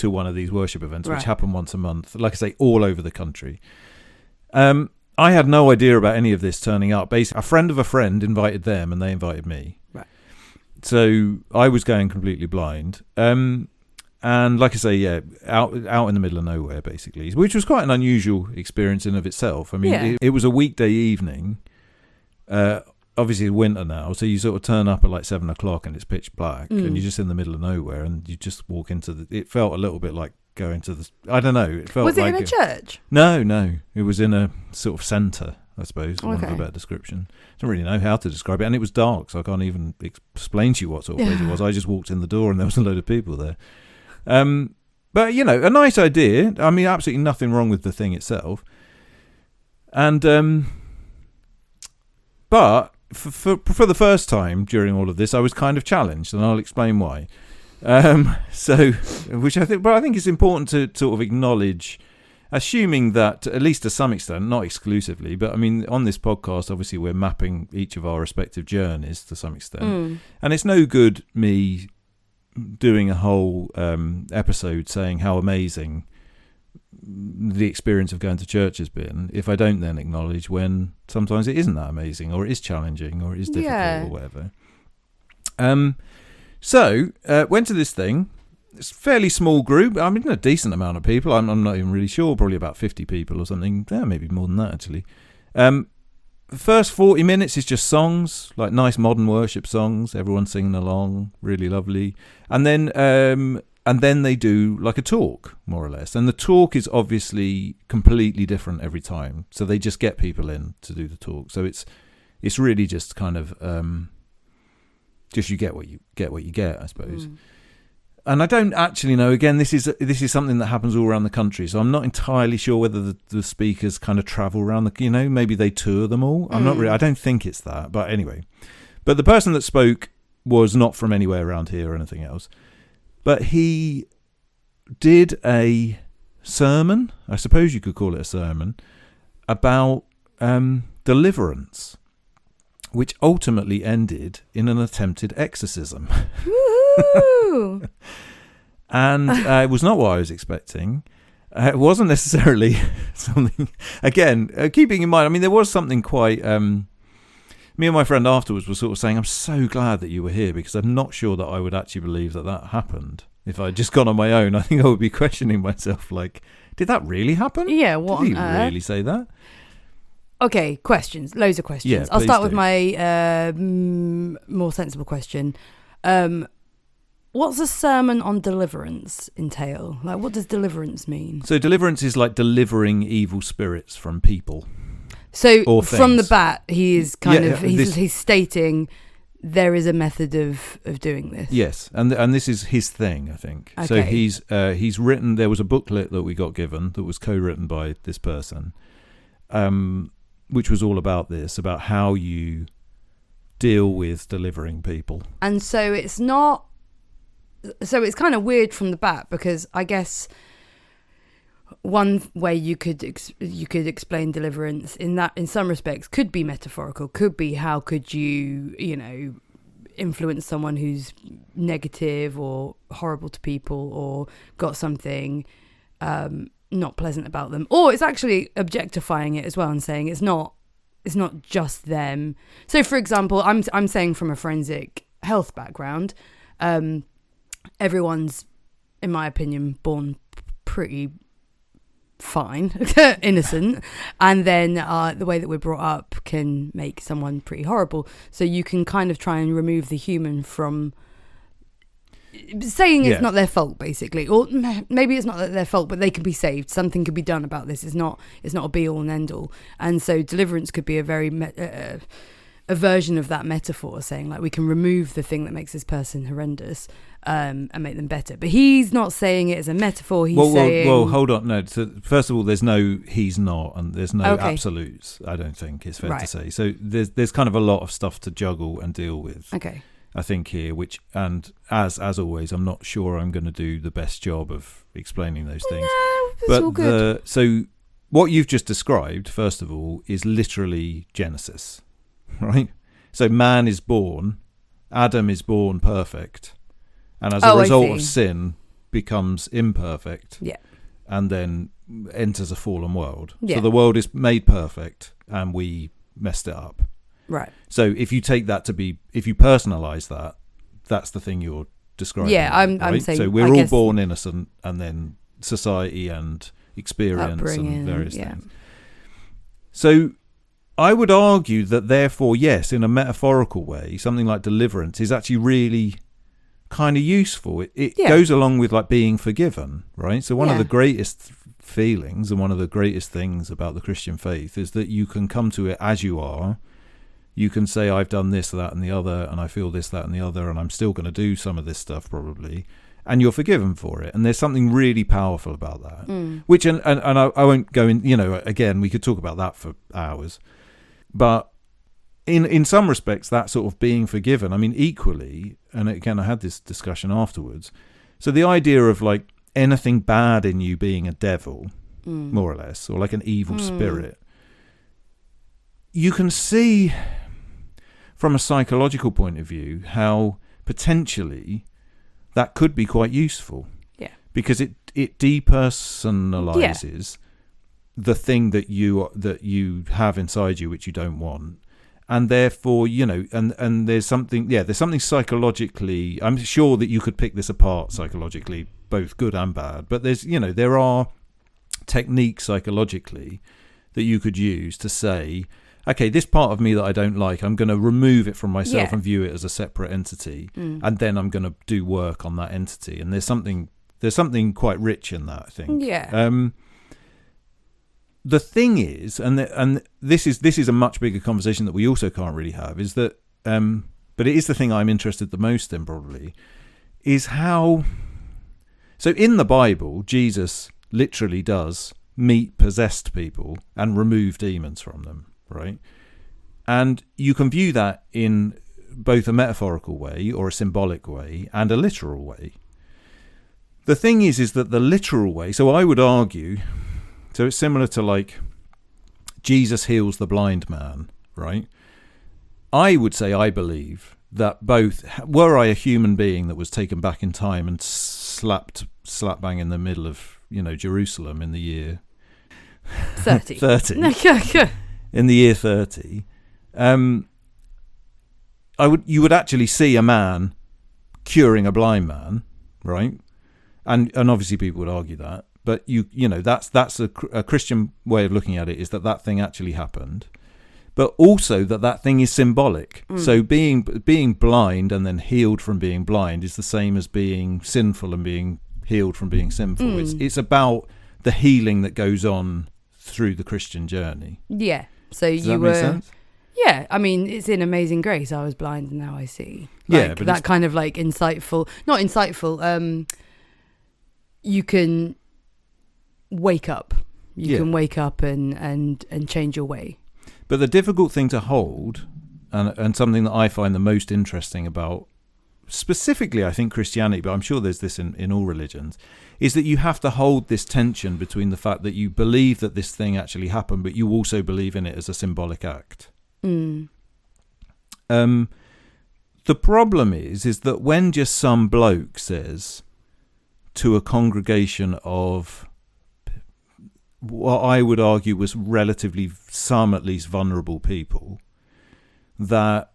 one of these worship events, which happen once a month, like I say, all over the country. I had no idea about any of this turning up. Basically, a friend of a friend invited them, and they invited me. Right. So I was going completely blind. And like I say, out in the middle of nowhere, basically, which was quite an unusual experience in of itself. I mean, it was a weekday evening. Obviously, it's winter now, so you sort of turn up at like 7 o'clock and it's pitch black, and you're just in the middle of nowhere, and you just walk into it felt a little bit like going to the, I don't know. It felt was it like in a church? No. It was in a sort of centre, I suppose, for want of a better description. I don't really know how to describe it, and it was dark, so I can't even explain to you what sort of place it was. I just walked in the door and there was a load of people there. But, a nice idea. I mean, absolutely nothing wrong with the thing itself. And, but for the first time during all of this, I was kind of challenged, and I'll explain why. Which I think it's important to sort of acknowledge, assuming that, at least to some extent, not exclusively, but I mean, on this podcast, obviously we're mapping each of our respective journeys to some extent. And it's no good me doing a whole episode saying how amazing the experience of going to church has been if I don't then acknowledge when sometimes it isn't that amazing, or it is challenging, or it is difficult, or whatever. So went to this thing. It's a fairly small group. I mean, a decent amount of people. I'm not even really sure. Probably about 50 people or something. Yeah, maybe more than that, actually. The first 40 minutes is just songs, like nice modern worship songs. Everyone singing along, really lovely. And then they do like a talk, more or less. And the talk is obviously completely different every time. So they just get people in to do the talk. So it's really just kind of just you get what you get, I suppose. And I don't actually know. Again, this is something that happens all around the country. So I'm not entirely sure whether the speakers kind of travel around maybe they tour them all. I'm not really. I don't think it's that. But anyway, but the person that spoke was not from anywhere around here or anything else. But he did a sermon, I suppose you could call it a sermon, about deliverance, which ultimately ended in an attempted exorcism. Woohoo! And it was not what I was expecting. It wasn't necessarily something, again, keeping in mind, I mean, there was something quite, me and my friend afterwards were sort of saying, I'm so glad that you were here, because I'm not sure that I would actually believe that happened. If I'd just gone on my own, I think I would be questioning myself, like, did that really happen? Yeah, what did he on earth? really say that? Okay, questions. Loads of questions. Yeah, I'll start please with my more sensible question. What's a sermon on deliverance entail? Like, what does deliverance mean? So deliverance is like delivering evil spirits from people. So or from the things. bat, he is kind of this- he's stating there is a method of doing this. Yes, and this is his thing, I think. So Okay. he's written. There was a booklet that we got given that was co-written by this person, which was all about this, about how you deal with delivering people. And so it's not. So it's kind of weird from the bat, because I guess one way you could explain deliverance in some respects could be metaphorical, could be how could you influence someone who's negative or horrible to people or got something not pleasant about them, or it's actually objectifying it as well and saying it's not just them. So for example, I'm saying from a forensic health background, everyone's, in my opinion, born pretty fine, innocent, and then the way that we're brought up can make someone pretty horrible. So you can kind of try and remove the human from saying it's not their fault, basically, or maybe it's not their fault, but they can be saved. Something could be done about this. It's not a be all and end all. And so deliverance could be a very a version of that metaphor, saying like we can remove the thing that makes this person horrendous and make them better. But he's not saying it as a metaphor. He's saying... Well, hold on. No, so first of all, there's no he's not, and there's no absolutes, I don't think it's fair to say. So there's kind of a lot of stuff to juggle and deal with. Okay. I think here, and as always, I'm not sure I'm going to do the best job of explaining those things. No, it's all good. So what you've just described, first of all, is literally Genesis, right? So man is born, Adam is born perfect, and as a result of sin becomes imperfect. Yeah. And then enters a fallen world. Yeah. So the world is made perfect and we messed it up. Right. So if you take that if you personalize that, that's the thing you're describing. Yeah, right? I'm saying. So we're all born innocent, and then society and experience and various things. So I would argue that therefore, yes, in a metaphorical way, something like deliverance is actually really kind of useful. It goes along with like being forgiven, right? So one of the greatest feelings and one of the greatest things about the Christian faith is that you can come to it as you are. You can say, I've done this, that, and the other, and I feel this, that, and the other, and I'm still going to do some of this stuff probably, and you're forgiven for it. And there's something really powerful about that, which, and I won't go in, again, we could talk about that for hours, but in some respects, that sort of being forgiven, I mean, equally, and again, I had this discussion afterwards, so the idea of like anything bad in you being a devil, more or less, or like an evil spirit, you can see from a psychological point of view how potentially that could be quite useful. Yeah. Because it depersonalizes the thing that you have inside you which you don't want. And therefore, and there's something psychologically, I'm sure that you could pick this apart psychologically, both good and bad, but there are techniques psychologically that you could use to say, okay, this part of me that I don't like, I'm going to remove it from myself and view it as a separate entity, and then I'm going to do work on that entity. And there's something quite rich in that, I think. Yeah. The thing is, and this is a much bigger conversation that we also can't really have, is that, but it is the thing I'm interested the most in probably, is how. So in the Bible, Jesus literally does meet possessed people and remove demons from them. Right, and you can view that in both a metaphorical way or a symbolic way and a literal way. The thing is that the literal way, so I would argue, so it's similar to like Jesus heals the blind man, right? I would say I believe that both, were I a human being that was taken back in time and slap bang in the middle of Jerusalem in the year 30. 30 in the year 30, you would actually see a man curing a blind man, right? And obviously people would argue that, but that's a Christian way of looking at it, is that thing actually happened, but also that thing is symbolic. So being blind and then healed from being blind is the same as being sinful and being healed from being sinful. It's about the healing that goes on through the Christian journey. Yeah. So Does that make sense? Yeah, I mean, it's in Amazing Grace. I was blind and now I see. Yeah, but that kind of like insightful, not insightful. You can wake up. You can wake up and change your way. But the difficult thing to hold, and something that I find the most interesting about, specifically I think Christianity, but I'm sure there's this in all religions, is that you have to hold this tension between the fact that you believe that this thing actually happened, but you also believe in it as a symbolic act. The problem is that when just some bloke says to a congregation of what I would argue was relatively some at least vulnerable people, that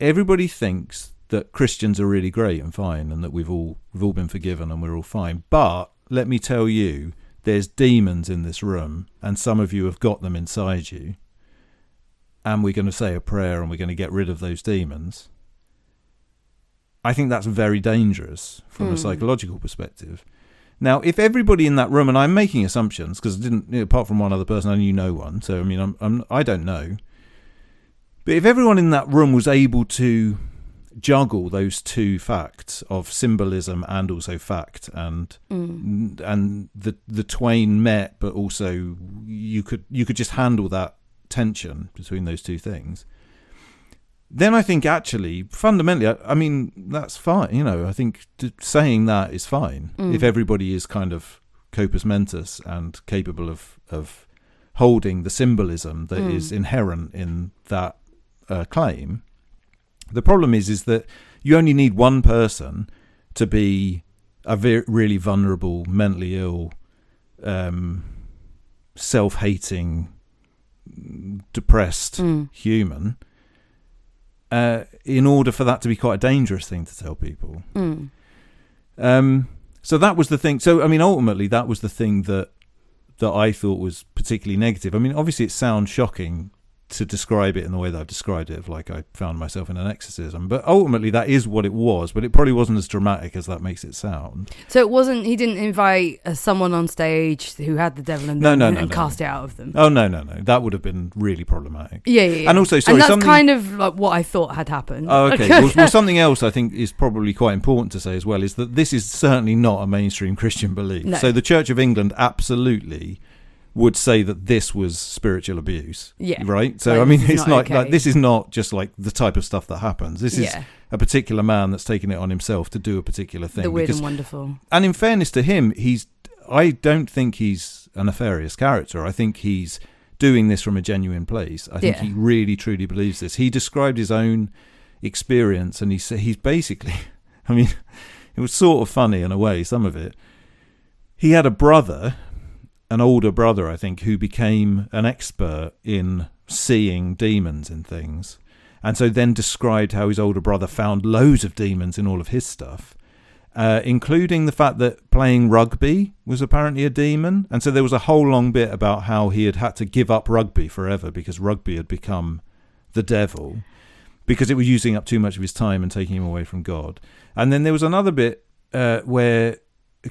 everybody thinks that Christians are really great and fine and that we've all been forgiven and we're all fine. But let me tell you, there's demons in this room and some of you have got them inside you. And we're going to say a prayer and we're going to get rid of those demons. I think that's very dangerous from a psychological perspective. Now, if everybody in that room, and I'm making assumptions because I didn't, apart from one other person, I only know one. So, I mean, I don't know. But if everyone in that room was able to juggle those two facts of symbolism and also fact, and the twain met, but also you could just handle that tension between those two things, then I think actually fundamentally, I mean, that's fine. I think saying that is fine if everybody is kind of corpus mentis and capable of holding the symbolism that is inherent in that claim. The problem is that you only need one person to be a really vulnerable, mentally ill, self-hating, depressed human in order for that to be quite a dangerous thing to tell people. So that was the thing. So I mean, ultimately that was the thing that I thought was particularly negative. I mean, obviously it sounds shocking to describe it in the way that I've described it, of like I found myself in an exorcism, but ultimately that is what it was, but it probably wasn't as dramatic as that makes it sound. So it wasn't, he didn't invite someone on stage who had the devil in them and cast it out of them. Oh no, that would have been really problematic. Yeah. And also, sorry, and that's kind of like what I thought had happened. Oh, okay. well, something else I think is probably quite important to say as well is that this is certainly not a mainstream Christian belief. No. So the Church of England absolutely would say that this was spiritual abuse. Yeah. Right? So, I mean, it's not okay. Like this is not just like the type of stuff that happens. This is a particular man that's taken it on himself to do a particular thing. The weird and wonderful. And in fairness to him, I don't think he's a nefarious character. I think he's doing this from a genuine place. I think he really, truly believes this. He described his own experience and he said he's basically, I mean, it was sort of funny in a way, some of it. He had a brother, an older brother, I think, who became an expert in seeing demons in things. And so then described how his older brother found loads of demons in all of his stuff, including the fact that playing rugby was apparently a demon. And so there was a whole long bit about how he had to give up rugby forever because rugby had become the devil, because it was using up too much of his time and taking him away from God. And then there was another bit where,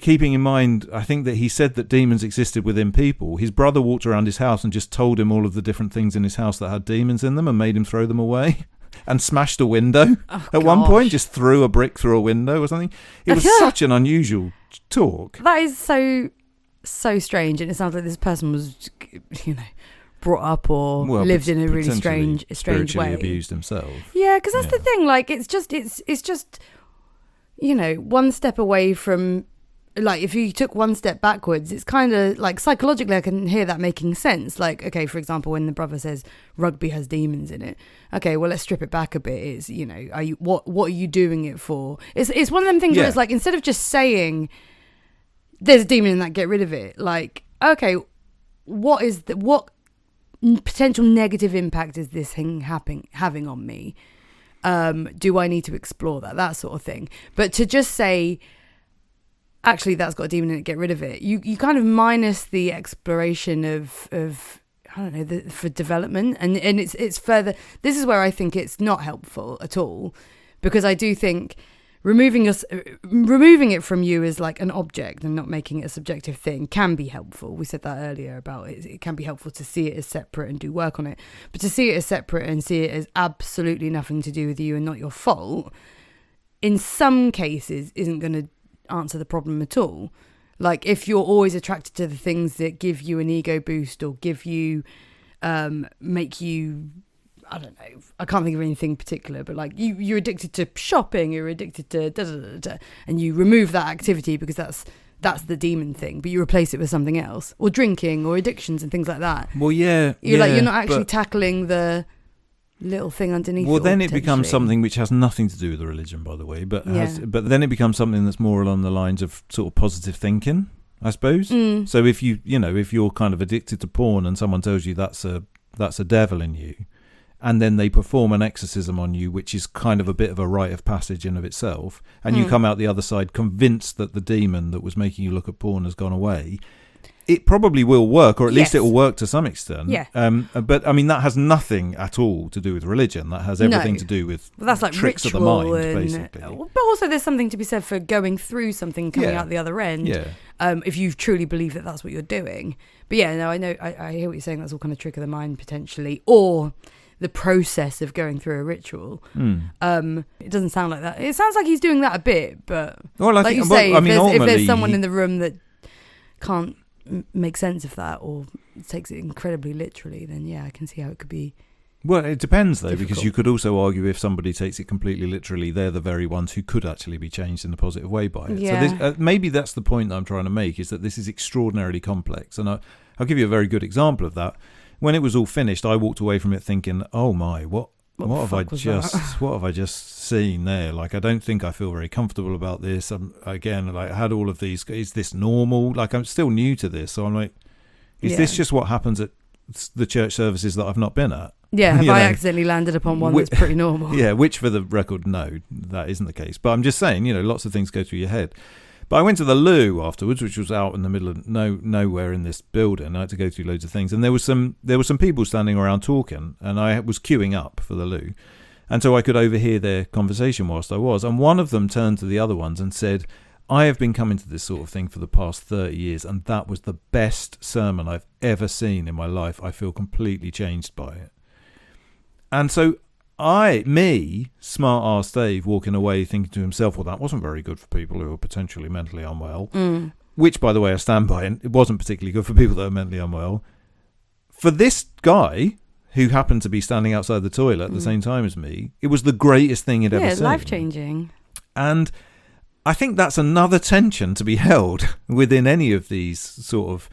keeping in mind, I think that he said that demons existed within people. His brother walked around his house and just told him all of the different things in his house that had demons in them and made him throw them away and smashed a window at one point, just threw a brick through a window or something. It was such an unusual talk. That is so strange. And it sounds like this person was, brought up or lived in a really strange way. Abused himself. Yeah, because that's the thing. Like, it's just, one step away from, like, if you took one step backwards, it's kind of like psychologically I can hear that making sense. Like, okay, for example, when the brother says rugby has demons in it, okay, well, let's strip it back a bit. Is, what are you doing it for? It's one of them things where it's like, instead of just saying there's a demon in that, get rid of it. Like, okay, what potential negative impact is this thing having on me? Do I need to explore that sort of thing? But to just say, actually, that's got a demon in it, get rid of it. You kind of minus the exploration of I don't know, for development, and it's further. This is where I think it's not helpful at all, because I do think removing it from you as like an object and not making it a subjective thing can be helpful. We said that earlier about it. It can be helpful to see it as separate and do work on it, but to see it as separate and see it as absolutely nothing to do with you and not your fault, in some cases, isn't going to answer the problem at all. Like, if you're always attracted to the things that give you an ego boost or give you make you, I don't know, I can't think of anything particular, but like you're addicted to shopping, you're addicted to da-da-da-da, and you remove that activity because that's the demon thing, but you replace it with something else, or drinking or addictions and things like that. Well, you're not actually tackling the little thing underneath. Well, then it becomes something which has nothing to do with the religion, by the way, but then it becomes something that's more along the lines of sort of positive thinking, I suppose. So if if you're kind of addicted to porn and someone tells you that's a devil in you, and then they perform an exorcism on you, which is kind of a bit of a rite of passage in of itself, and you come out the other side convinced that the demon that was making you look at porn has gone away, it probably will work, or at least it will work to some extent. Yeah. But I mean, that has nothing at all to do with religion. That has everything to do with that's like tricks of the mind, basically. But also, there's something to be said for going through something, coming out the other end. Yeah. If you truly believe that that's what you're doing. But yeah, no, I know. I hear what you're saying. That's all kind of trick of the mind potentially, or the process of going through a ritual. It doesn't sound like that. It sounds like he's doing that a bit, but like you say, if there's someone in the room that can't make sense of that or takes it incredibly literally, then I can see how it could be. Well, it depends though, because you could also argue if somebody takes it completely literally, they're the very ones who could actually be changed in a positive way by it. Yeah. So maybe that's the point that I'm trying to make, is that this is extraordinarily complex, and I'll give you a very good example of that. When it was all finished, I walked away from it thinking, "Oh my, what have I just seen there? Like, I don't think I feel very comfortable about this. I had all of these. Is this normal? Like, I'm still new to this, so I'm like, is this just what happens at the church services that I've not been at? Yeah, have I accidentally landed upon one that's pretty normal? Yeah, which for the record, no, that isn't the case. But I'm just saying, lots of things go through your head. But I went to the loo afterwards, which was out in the middle of nowhere in this building. I had to go through loads of things, and there were some people standing around talking, and I was queuing up for the loo, and so I could overhear their conversation whilst I was. And one of them turned to the other ones and said, "I have been coming to this sort of thing for the past 30 years, and that was the best sermon I've ever seen in my life. I feel completely changed by it." And so smart ass Dave, walking away thinking to himself, well, that wasn't very good for people who are potentially mentally unwell, which, by the way, I stand by, and it wasn't particularly good for people that are mentally unwell. For this guy, who happened to be standing outside the toilet at the same time as me, it was the greatest thing he'd ever seen. Yeah, life-changing. And I think that's another tension to be held within any of these sort of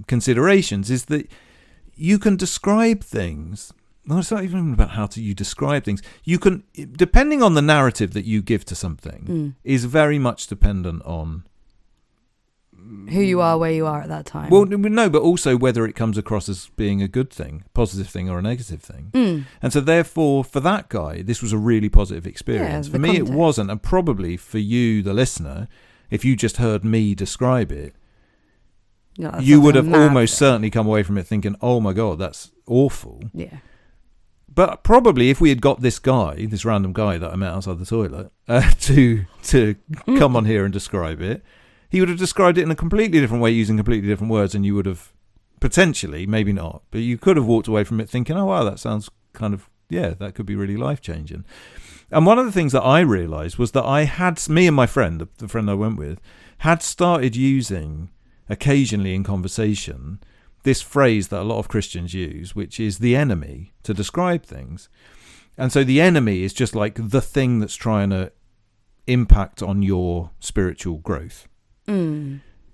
considerations, is that you can describe things. No, it's not even about how you describe things. You can, depending on the narrative that you give to something, is very much dependent on who you are, where you are at that time. Well, no, but also whether it comes across as being a good thing, positive thing, or a negative thing. And so, therefore, for that guy, this was a really positive experience. For me, context. It wasn't, and probably for you, the listener, if you just heard me describe it, you would have almost certainly come away from it thinking, "Oh my God, that's awful." Yeah. But probably if we had got this random guy that I met outside the toilet, to come on here and describe it, he would have described it in a completely different way using completely different words, and you would have potentially, maybe not, but you could have walked away from it thinking, "Oh wow, that sounds kind of, that could be really life-changing." And one of the things that I realised was that me and my friend, the friend I went with, had started using occasionally in conversation this phrase that a lot of Christians use, which is the enemy, to describe things. And so the enemy is just like the thing that's trying to impact on your spiritual growth.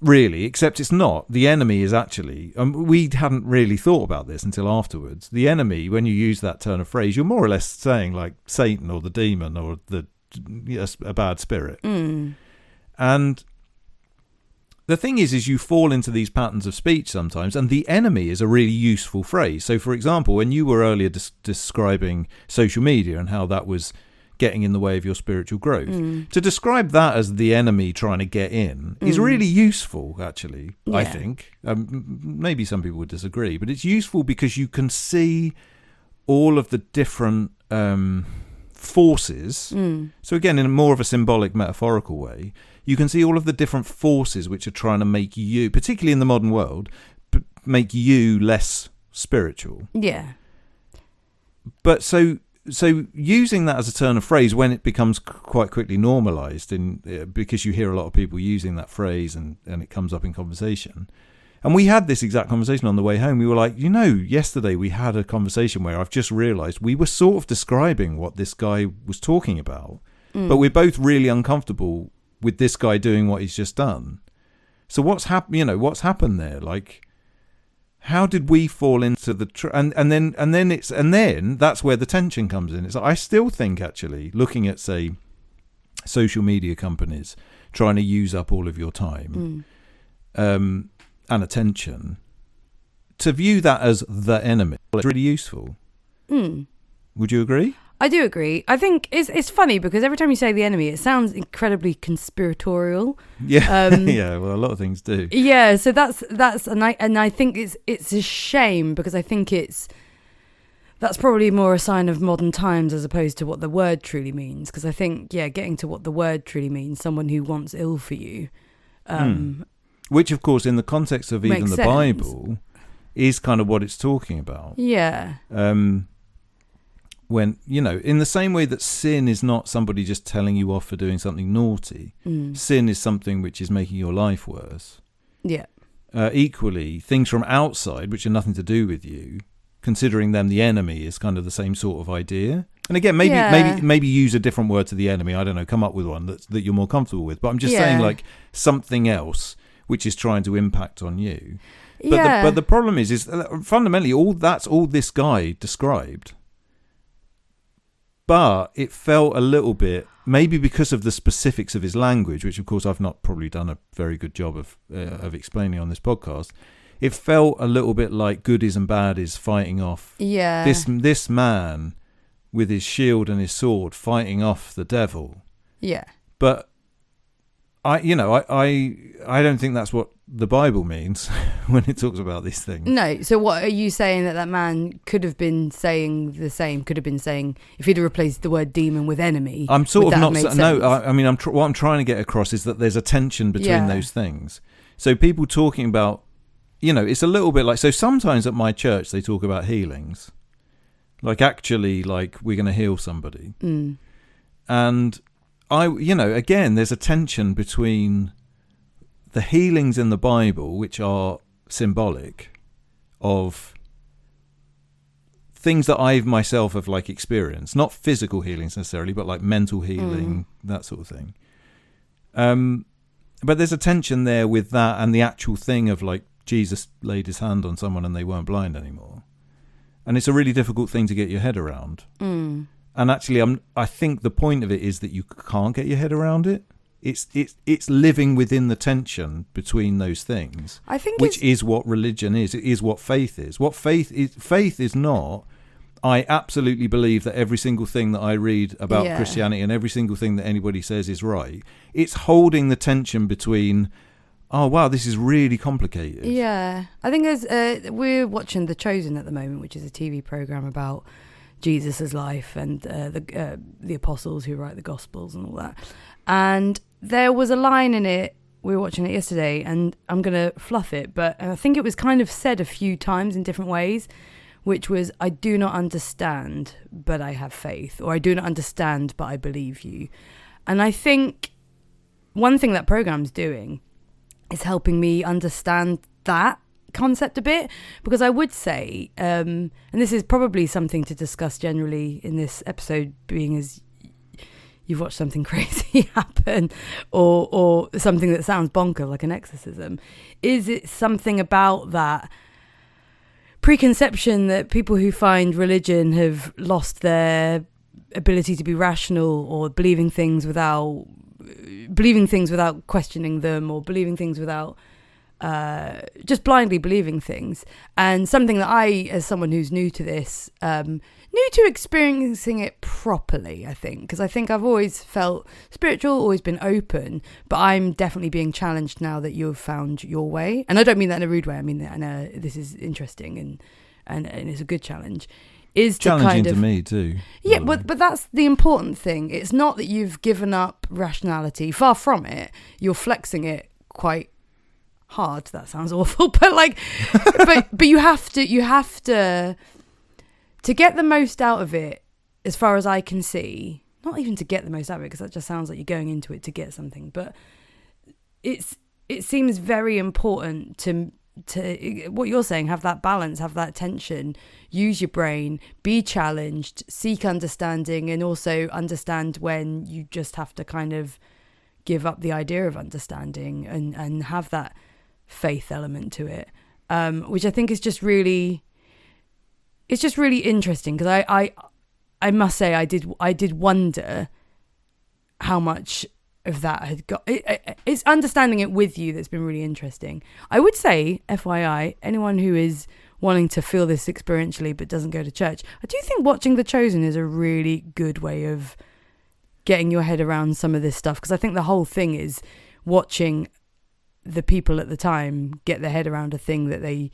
Really, except it's not. The enemy is actually, we hadn't really thought about this until afterwards. The enemy, when you use that turn of phrase, you're more or less saying like Satan or the demon or a bad spirit. And the thing is you fall into these patterns of speech sometimes, and the enemy is a really useful phrase. So, for example, when you were earlier describing social media and how that was getting in the way of your spiritual growth, to describe that as the enemy trying to get in is really useful, actually, I think. Maybe some people would disagree, but it's useful because you can see all of the different forces. So again, in more of a symbolic, metaphorical way, you can see all of the different forces which are trying to make you, particularly in the modern world, make you less spiritual. Yeah. But so using that as a turn of phrase when it becomes quite quickly normalized, because you hear a lot of people using that phrase and it comes up in conversation. And we had this exact conversation on the way home. We were like, yesterday we had a conversation where I've just realized we were sort of describing what this guy was talking about, but we're both really uncomfortable with this guy doing what he's just done. So what's happened there? Like, how did we fall into the and then that's where the tension comes in. It's like, I still think, actually, looking at, say, social media companies trying to use up all of your time and attention, to view that as the enemy, it's really useful. Would you agree? I do agree. I think it's funny because every time you say the enemy, it sounds incredibly conspiratorial. Yeah, yeah. Well, a lot of things do. Yeah, so that's and I think it's a shame because I think that's probably more a sign of modern times as opposed to what the word truly means. Because I think getting to what the word truly means, someone who wants ill for you, which of course in the context of even the Bible is kind of what it's talking about. Yeah. When, in the same way that sin is not somebody just telling you off for doing something naughty, sin is something which is making your life worse. Yeah. Equally, things from outside, which are nothing to do with you, considering them the enemy, is kind of the same sort of idea. And again, maybe use a different word to the enemy. I don't know, come up with one that you're more comfortable with. But I'm just saying, like, something else which is trying to impact on you. But the problem is fundamentally all this guy described. But it felt a little bit, maybe because of the specifics of his language, which of course I've not probably done a very good job of explaining on this podcast. It felt a little bit like goodies and baddies fighting off. Yeah. This man with his shield and his sword fighting off the devil. Yeah. But I don't think that's what the Bible means when it talks about these things. No. So what are you saying that man could have been saying the same? Could have been saying if he'd have replaced the word demon with enemy. I'm sort of not. No. I mean, what I'm trying to get across is that there's a tension between those things. So people talking about, it's a little bit like. So sometimes at my church they talk about healings, like actually, like we're going to heal somebody, and again, there's a tension between the healings in the Bible, which are symbolic of things that I myself have like experienced, not physical healings necessarily, but like mental healing, that sort of thing. But there's a tension there with that and the actual thing of like Jesus laid his hand on someone and they weren't blind anymore. And it's a really difficult thing to get your head around. And actually, I think the point of it is that you can't get your head around it. It's living within the tension between those things. I think which is what religion is. It is what faith is. What faith is not. I absolutely believe that every single thing that I read about Christianity and every single thing that anybody says is right. It's holding the tension between. Oh wow, this is really complicated. Yeah, I think we're watching The Chosen at the moment, which is a TV program about Jesus's life and the apostles who write the Gospels and all that. And there was a line in it, we were watching it yesterday, and I'm going to fluff it, but I think it was kind of said a few times in different ways, which was, I do not understand, but I have faith, or I do not understand, but I believe you. And I think one thing that program's doing is helping me understand that concept a bit, because I would say, and this is probably something to discuss generally in this episode, being as you've watched something crazy happen or something that sounds bonkers like an exorcism, is it something about that preconception that people who find religion have lost their ability to be rational or believing things without believing things without questioning them, or believing things without just blindly believing things. And something that I, as someone who's new to this, new to experiencing it properly, I think, because I think I've always felt spiritual, always been open, but I'm definitely being challenged now that you've found your way. And I don't mean that in a rude way. I mean that in a, this is interesting and it's a good challenge. Is challenging kind of, to me too. Yeah, but that's the important thing. It's not that you've given up rationality. Far from it. You're flexing it quite hard. That sounds awful, but like, but you have to get the most out of it. As far as I can see, not even to get the most out of it, because that just sounds like you're going into it to get something. But it seems very important to what you're saying, have that balance, have that tension, use your brain, be challenged, seek understanding, and also understand when you just have to kind of give up the idea of understanding and have that faith element to it, which I think is just really, it's just really interesting, because I must say I did wonder how much of that had got it's understanding it with you that's been really interesting. I would say, FYI, anyone who is wanting to feel this experientially but doesn't go to church, I do think watching The Chosen is a really good way of getting your head around some of this stuff, because I think the whole thing is watching the people at the time get their head around a thing that they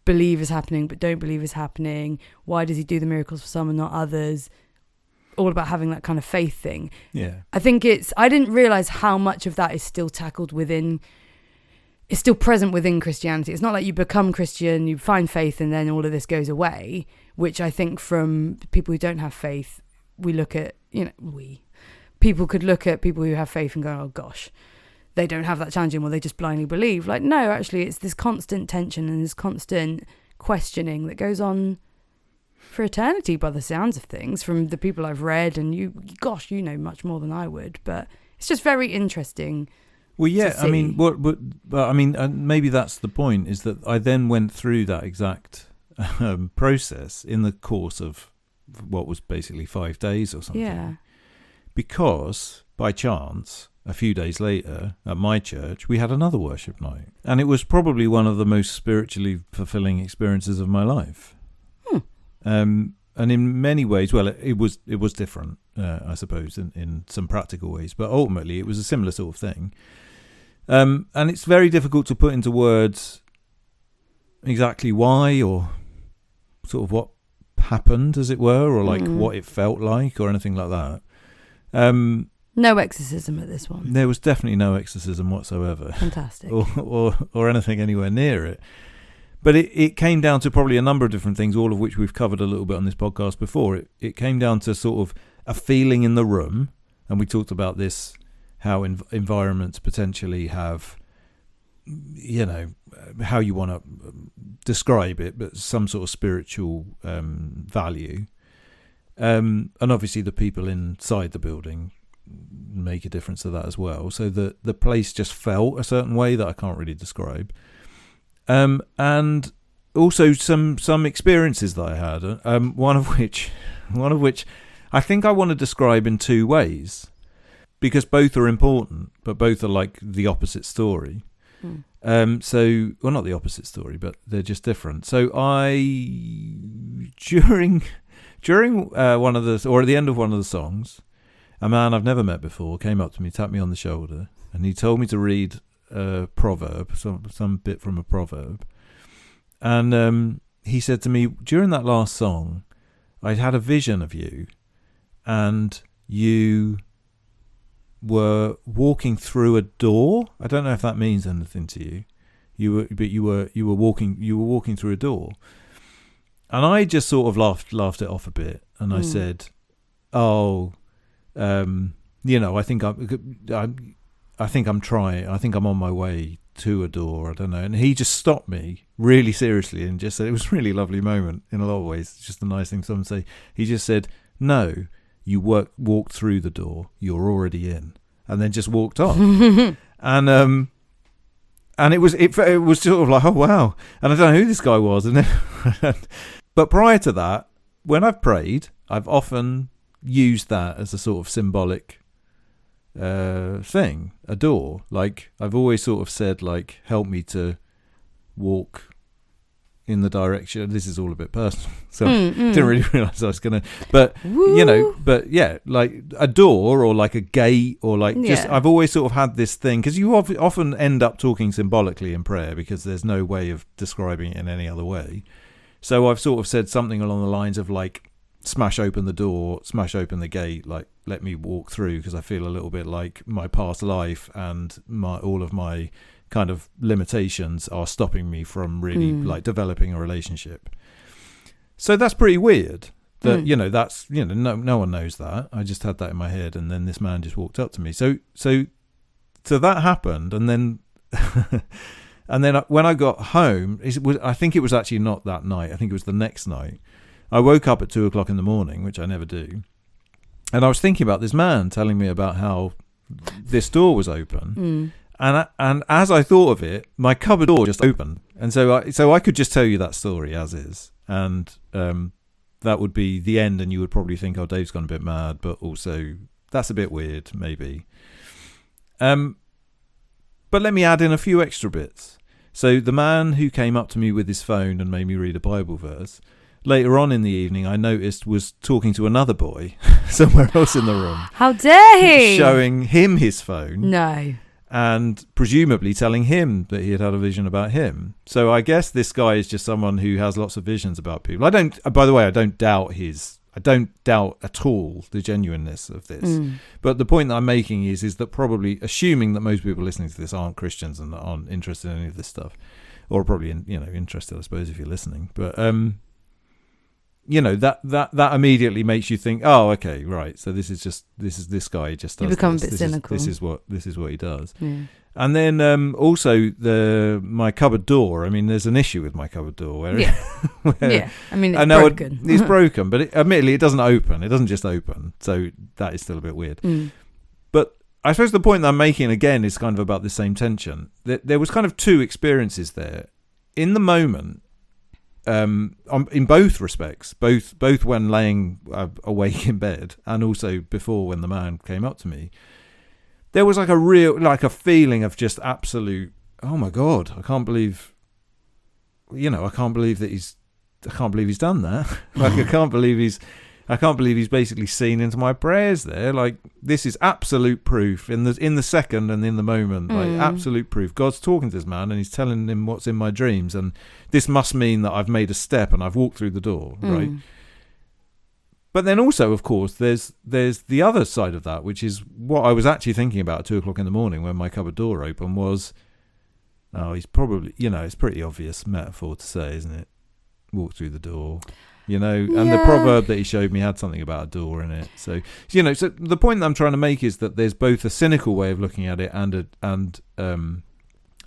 believe is happening but don't believe is happening. Why does he do the miracles for some and not others? All about having that kind of faith thing. Yeah. I think I didn't realise how much of that is still tackled within, it's still present within Christianity. It's not like you become Christian, you find faith, and then all of this goes away, which I think from people who don't have faith, we look at, people could look at people who have faith and go, oh gosh, they don't have that challenging, well, they just blindly believe. Like, no, actually, it's this constant tension and this constant questioning that goes on for eternity, by the sounds of things, from the people I've read, and you know much more than I would, but it's just very interesting. Well, yeah, I mean, maybe that's the point, is that I then went through that exact process in the course of what was basically 5 days or something. Yeah. Because by chance, a few days later at my church, we had another worship night, and it was probably one of the most spiritually fulfilling experiences of my life. And in many ways, well, it was different, I suppose, in some practical ways, but ultimately it was a similar sort of thing. And it's very difficult to put into words exactly why, or sort of what happened, as it were, or like what it felt like, or anything like that. No exorcism at this one. There was definitely no exorcism whatsoever. Fantastic. or anything anywhere near it. But it came down to probably a number of different things, all of which we've covered a little bit on this podcast before. It came down to sort of a feeling in the room, and we talked about this, how environments potentially have, how you want to describe it, but some sort of spiritual value. And obviously the people inside the building make a difference to that as well. So the place just felt a certain way that I can't really describe. And also some experiences that I had, one of which I think I want to describe in two ways, because both are important, but both are like the opposite story. So, well, not the opposite story, but they're just different. So during one of the, or at the end of one of the songs, a man I've never met before came up to me, tapped me on the shoulder, and he told me to read a proverb, some bit from a proverb. And he said to me, during that last song, I'd had a vision of you, and you were walking through a door. I don't know if that means anything to you. You were walking through a door. And I just sort of laughed it off a bit, and I said, "Oh, I think I'm trying. I think I'm on my way to a door. I don't know." And he just stopped me really seriously and just said, it was a really lovely moment in a lot of ways. It's just a nice thing someone say. He just said, "No, you walked through the door. You're already in," and then just walked on. And it was sort of like, oh wow. And I don't know who this guy was. And then, but prior to that, when I've prayed, I've often used that as a sort of symbolic thing, a door. Like, I've always sort of said, like, help me to walk in the direction. This is all a bit personal, so I didn't really realise I was gonna. But but yeah, like a door or like a gate or like just. I've always sort of had this thing, because you often end up talking symbolically in prayer because there's no way of describing it in any other way. So I've sort of said something along the lines of like, smash open the door, smash open the gate, like let me walk through, because I feel a little bit like my past life and all of my kind of limitations are stopping me from really like developing a relationship. So that's pretty weird that that's no one knows that. I just had that in my head, and then this man just walked up to me. So that happened, and then and then when I got home, I think it was actually not that night, I think it was the next night. I woke up at 2:00 in the morning, which I never do, and I was thinking about this man telling me about how this door was open. And as I thought of it, my cupboard door just opened, and so I could just tell you that story as is, and that would be the end, and you would probably think, oh, Dave's gone a bit mad, but also that's a bit weird, maybe. But let me add in a few extra bits. So the man who came up to me with his phone and made me read a Bible verse, later on in the evening, I noticed was talking to another boy somewhere else in the room. How dare he! Showing him his phone. No. And presumably telling him that he had a vision about him. So I guess this guy is just someone who has lots of visions about people. By the way, I don't doubt at all the genuineness of this. But the point that I'm making is that probably, assuming that most people listening to this aren't Christians and aren't interested in any of this stuff, or probably interested, I suppose, if you're listening. But that immediately makes you think, oh, okay, right. So this is guy just does. You become this. a bit cynical. This is what he does. Yeah. And then also my cupboard door. I mean, there's an issue with my cupboard door where yeah. I mean, it's broken. It's broken, but admittedly, it doesn't open. It doesn't just open. So that is still a bit weird. But I suppose the point that I'm making again is kind of about the same tension. There was kind of two experiences there in the moment. In both respects, both when laying awake in bed and also before when the man came up to me, there was like a feeling of just absolute, oh my God, I can't believe that he's done that. Like I can't believe he's basically seen into my prayers there. Like, this is absolute proof in the second and in the moment, like absolute proof. God's talking to this man and he's telling him what's in my dreams, and this must mean that I've made a step and I've walked through the door, right? But then also, of course, there's the other side of that, which is what I was actually thinking about at 2:00 in the morning when my cupboard door opened was, oh, he's probably, it's pretty obvious metaphor to say, isn't it? Walk through the door. And the proverb that he showed me had something about a door in it. So, so the point that I'm trying to make is that there's both a cynical way of looking at it and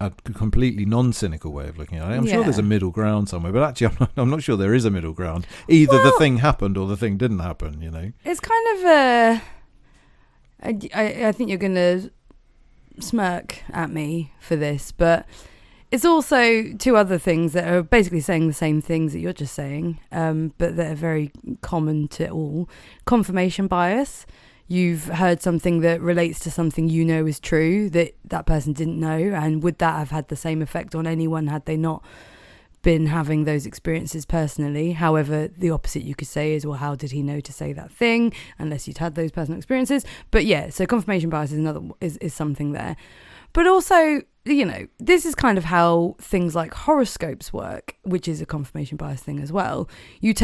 a completely non-cynical way of looking at it. I'm sure there's a middle ground somewhere, but actually I'm not sure there is a middle ground. Either the thing happened or the thing didn't happen, It's kind of I think you're going to smirk at me for this, but it's also two other things that are basically saying the same things that you're just saying, but that are very common to all. Confirmation bias. You've heard something that relates to something is true that person didn't know, and would that have had the same effect on anyone had they not been having those experiences personally? However, the opposite you could say is, well, how did he know to say that thing unless you'd had those personal experiences? But yeah, so confirmation bias is something there. But also, this is kind of how things like horoscopes work, which is a confirmation bias thing as well. You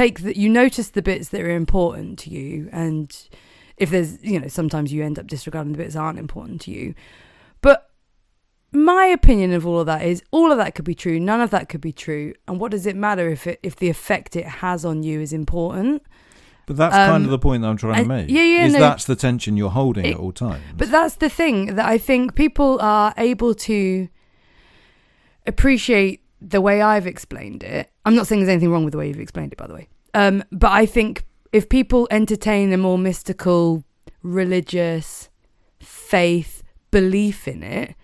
notice the bits that are important to you, and if there's, sometimes you end up disregarding the bits that aren't important to you. But my opinion of all of that is all of that could be true, none of that could be true, and what does it matter if the effect it has on you is important? But that's kind of the point that I'm trying to make. That's the tension you're holding at all times. But that's the thing that I think people are able to appreciate the way I've explained it. I'm not saying there's anything wrong with the way you've explained it, by the way. But I think if people entertain a more mystical, religious, faith belief in it,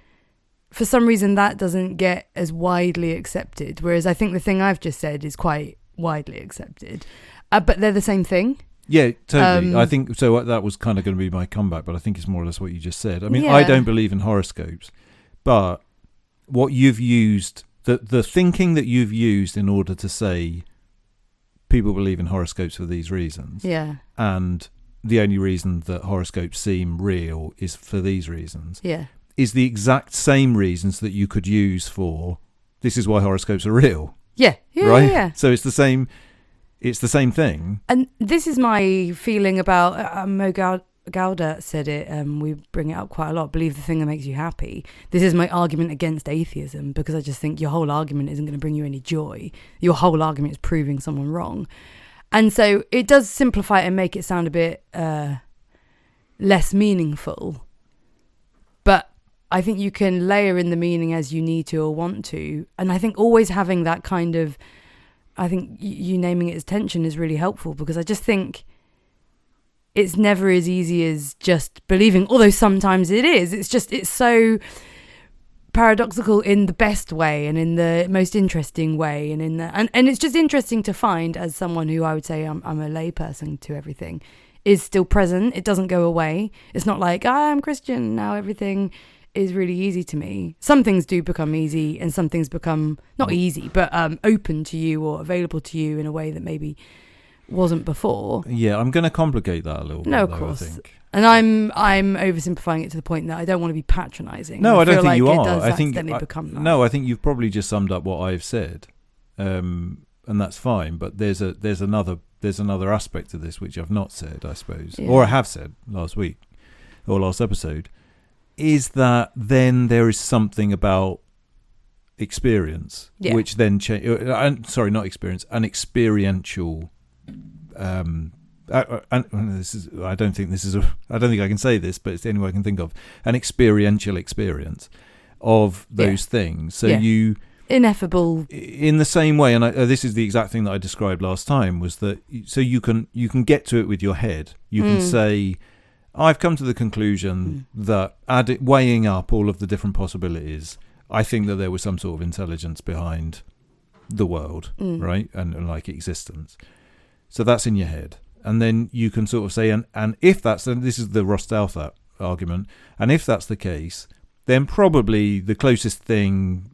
for some reason that doesn't get as widely accepted. Whereas I think the thing I've just said is quite widely accepted. But they're the same thing. Yeah, totally. I think so. That was kind of going to be my comeback, but I think it's more or less what you just said. I mean, Yeah. I don't believe in horoscopes, but what you've used, the thinking that you've used in order to say people believe in horoscopes for these reasons, Yeah. and the only reason that horoscopes seem real is for these reasons, Yeah. is the exact same reasons that you could use for this is why horoscopes are real. Yeah. Yeah. Right? Yeah. So it's the same. It's the same thing. And this is my feeling about Mo Gauda said it. We bring it up quite a lot. Believe the thing that makes you happy. This is my argument against atheism, because I just think your whole argument isn't going to bring you any joy. Your whole argument is proving someone wrong. And so it does simplify it and make it sound a bit less meaningful. But I think you can layer in the meaning as you need to or want to. And I think always having that kind of, I think you naming it as tension is really helpful, because I just think it's never as easy as just believing, although sometimes it is. It's so paradoxical in the best way and in the most interesting way, and and it's just interesting to find, as someone who I would say I'm a lay person to everything, is still present. It doesn't go away. It's not like I'm Christian now, everything is really easy to me. Some things do become easy, and some things become not easy, but open to you or available to you in a way that maybe wasn't before. Yeah, I'm going to complicate that a little bit. No, of course. I think. And I'm oversimplifying it to the point that I don't want to be patronising. No, I don't think like you it are. Does I think accidentally become that. No, I think you've probably just summed up what I've said, and that's fine. But there's another aspect to this which I've not said, I suppose, or I have said last week or last episode. Is that then there is something about experience, which then not experience, an experiential. This is. I don't think I can say this, but it's the only way I can think of an experiential experience of those things. So you ineffable in the same way, and this is the exact thing that I described last time. Was that so you can get to it with your head. You can say, I've come to the conclusion that weighing up all of the different possibilities, I think that there was some sort of intelligence behind the world, right? And like existence. So that's in your head. And then you can sort of say, and if that's, and this is the Rostautha argument, and if that's the case, then probably the closest thing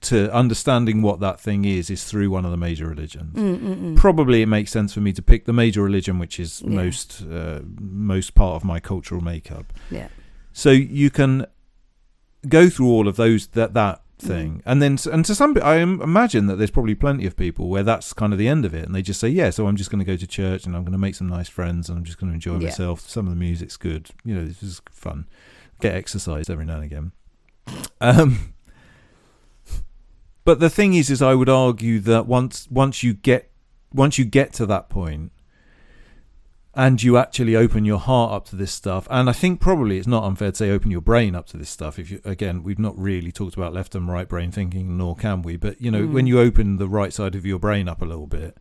to understanding what that thing is through one of the major religions. Probably it makes sense for me to pick the major religion, which is most part of my cultural makeup. Yeah. So you can go through all of those that thing, and to some, I imagine that there's probably plenty of people where that's kind of the end of it, and they just say, so I'm just going to go to church and I'm going to make some nice friends and I'm just going to enjoy myself. Some of the music's good, this is fun. Get exercise every now and again. But the thing is I would argue that once you get to that point, and you actually open your heart up to this stuff, and I think probably it's not unfair to say open your brain up to this stuff. Again, we've not really talked about left and right brain thinking, nor can we. But when you open the right side of your brain up a little bit,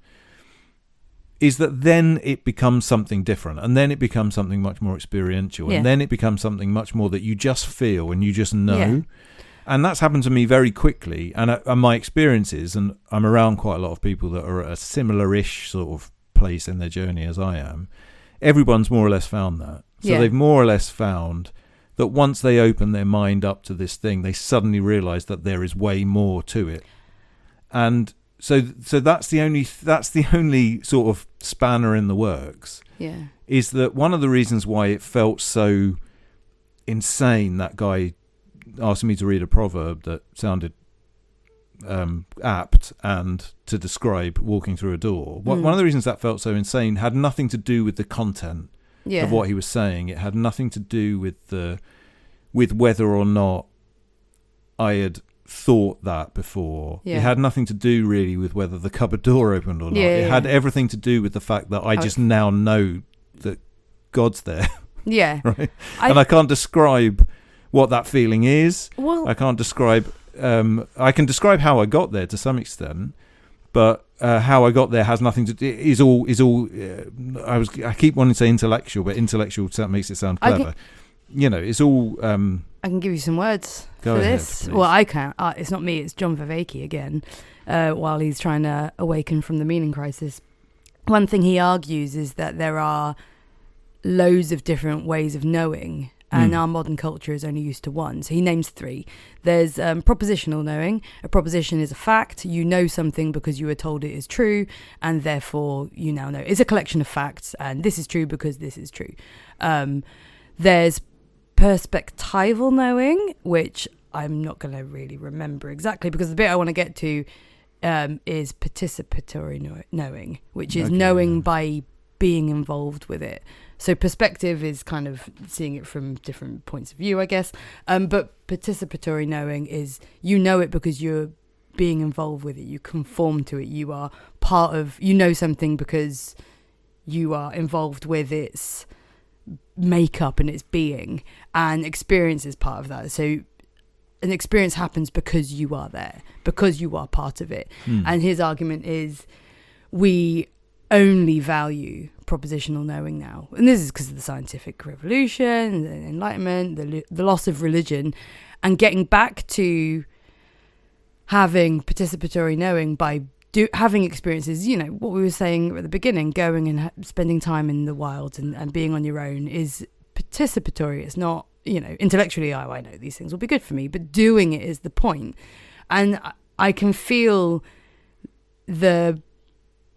is that then it becomes something different, and then it becomes something much more experiential, and then it becomes something much more that you just feel and you just know. Yeah. And that's happened to me very quickly, and my experiences, and I'm around quite a lot of people that are at a similar-ish sort of place in their journey as I am. Everyone's more or less found that. So they've more or less found that once they open their mind up to this thing, they suddenly realise that there is way more to it. And so that's the only sort of spanner in the works. Yeah. Is that one of the reasons why it felt so insane, that guy asked me to read a proverb that sounded apt and to describe walking through a door. One of the reasons that felt so insane had nothing to do with the content of what he was saying. It had nothing to do with whether or not I had thought that before. It had nothing to do really with whether the cupboard door opened or not. It had everything to do with the fact that I just now know that God's there. Yeah. Right? And I can't describe what that feeling is. Well, I can't describe I can describe how I got there to some extent, but how I got there has nothing to do. Is all. I keep wanting to say intellectual, but intellectual makes it sound clever. It's all. I can give you some words for ahead, this. Please. Well, I can't. It's not me. It's John Vervaeke again. While he's trying to awaken from the meaning crisis, one thing he argues is that there are loads of different ways of knowing, and our modern culture is only used to one. So he names 3. There's propositional knowing. A proposition is a fact. You know something because you were told it is true, and therefore you now know. It's a collection of facts, and this is true because this is true. There's perspectival knowing, which I'm not going to really remember exactly, because the bit I want to get to is participatory knowing, which is knowing by being involved with it. So perspective is kind of seeing it from different points of view, I guess. But participatory knowing is you know it because you're being involved with it. You conform to it. You are part of, you know something because you are involved with its makeup and its being. And experience is part of that. So an experience happens because you are there, because you are part of it. And his argument is we only value propositional knowing now, and this is because of the scientific revolution, the Enlightenment, the loss of religion, and getting back to having participatory knowing by having experiences. You know what we were saying at the beginning, going and spending time in the wild and being on your own is participatory. It's not, you know, intellectually, I know these things will be good for me, but doing it is the point. And I can feel the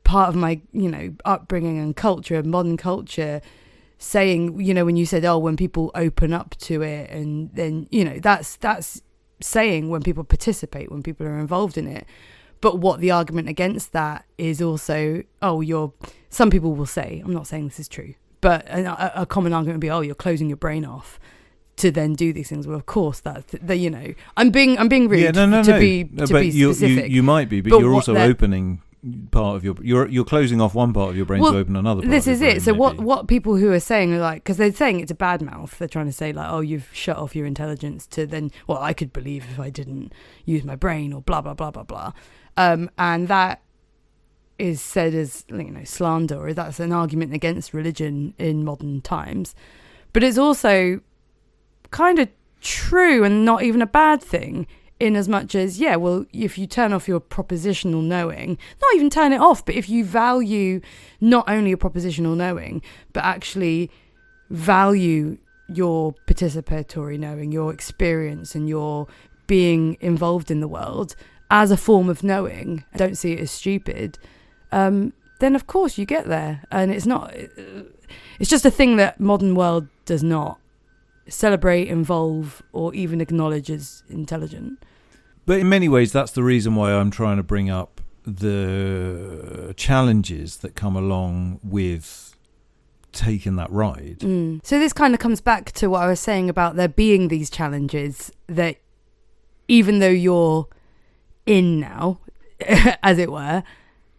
part of my, you know, upbringing and culture, modern culture, saying, you know, when you said, oh, when people open up to it, and then, you know, that's saying when people participate, when people are involved in it. But what the argument against that is also, some people will say, I'm not saying this is true, but a common argument would be, you're closing your brain off to then do these things. Well, of course, you know, I'm being rude to be specific. You might be, but you're also opening part of you're closing off one part of your brain to open another part. This is it. So what people who are saying are like, because they're saying it's a bad mouth, they're trying to say like, you've shut off your intelligence to then, I could believe if I didn't use my brain, or blah blah blah blah blah, and that is said as, you know, slander, or that's an argument against religion in modern times. But it's also kind of true and not even a bad thing, in as much as, if you turn off your propositional knowing, not even turn it off, but if you value not only your propositional knowing, but actually value your participatory knowing, your experience and your being involved in the world as a form of knowing, don't see it as stupid, then of course you get there. And it's just a thing that modern world does not celebrate, involve, or even acknowledge as intelligent. But in many ways, that's the reason why I'm trying to bring up the challenges that come along with taking that ride. So this kind of comes back to what I was saying about there being these challenges that even though you're in now, as it were,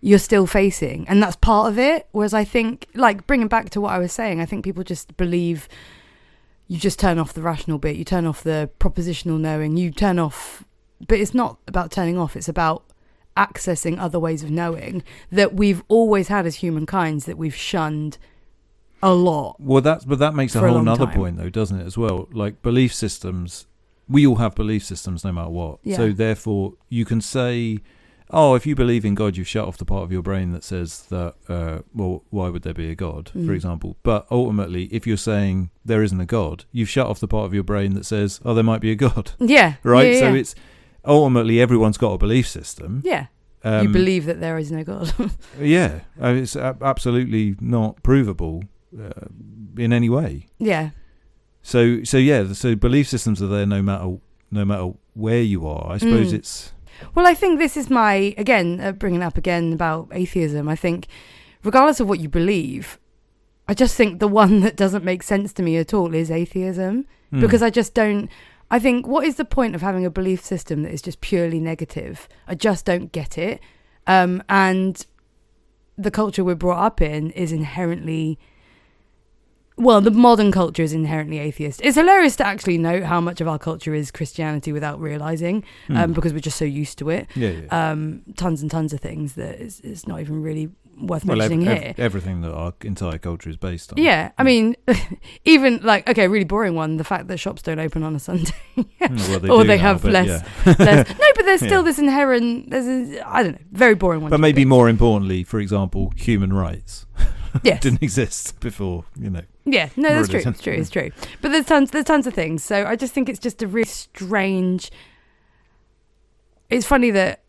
you're still facing. And that's part of it. Whereas I think, like, bringing back to what I was saying, I think people just believe you just turn off the rational bit, you turn off the propositional knowing, you turn off, but it's not about turning off, it's about accessing other ways of knowing that we've always had as humankind, that we've shunned a lot. Well, that makes a whole nother point though, doesn't it, as well? Like belief systems, we all have belief systems no matter what. Yeah. So therefore you can say, if you believe in God, you've shut off the part of your brain that says that, why would there be a God, for example? But ultimately, if you're saying there isn't a God, you've shut off the part of your brain that says, there might be a God. Yeah. Right? Yeah, so it's ultimately everyone's got a belief system. Yeah. You believe that there is no God. Yeah. It's absolutely not provable in any way. Yeah. So belief systems are there no matter where you are. I suppose it's... Well, I think this is bringing up again about atheism. I think regardless of what you believe, I just think the one that doesn't make sense to me at all is atheism, because I just don't, I think, what is the point of having a belief system that is just purely negative? I just don't get it. And the culture we're brought up in is inherently... Well, the modern culture is inherently atheist. It's hilarious to actually note how much of our culture is Christianity without realising, because we're just so used to it. Yeah. Tons and tons of things that it's not even really worth mentioning here. Everything that our entire culture is based on. Yeah, I mean, even like, really boring one, the fact that shops don't open on a Sunday. Well, they have less. No, but there's still this inherent, I don't know, very boring one. But maybe more importantly, for example, human rights. Yes. Didn't exist before, Yeah, no, that's true. religion. It's true. But there's tons of things. So I just think it's just a really strange. It's funny that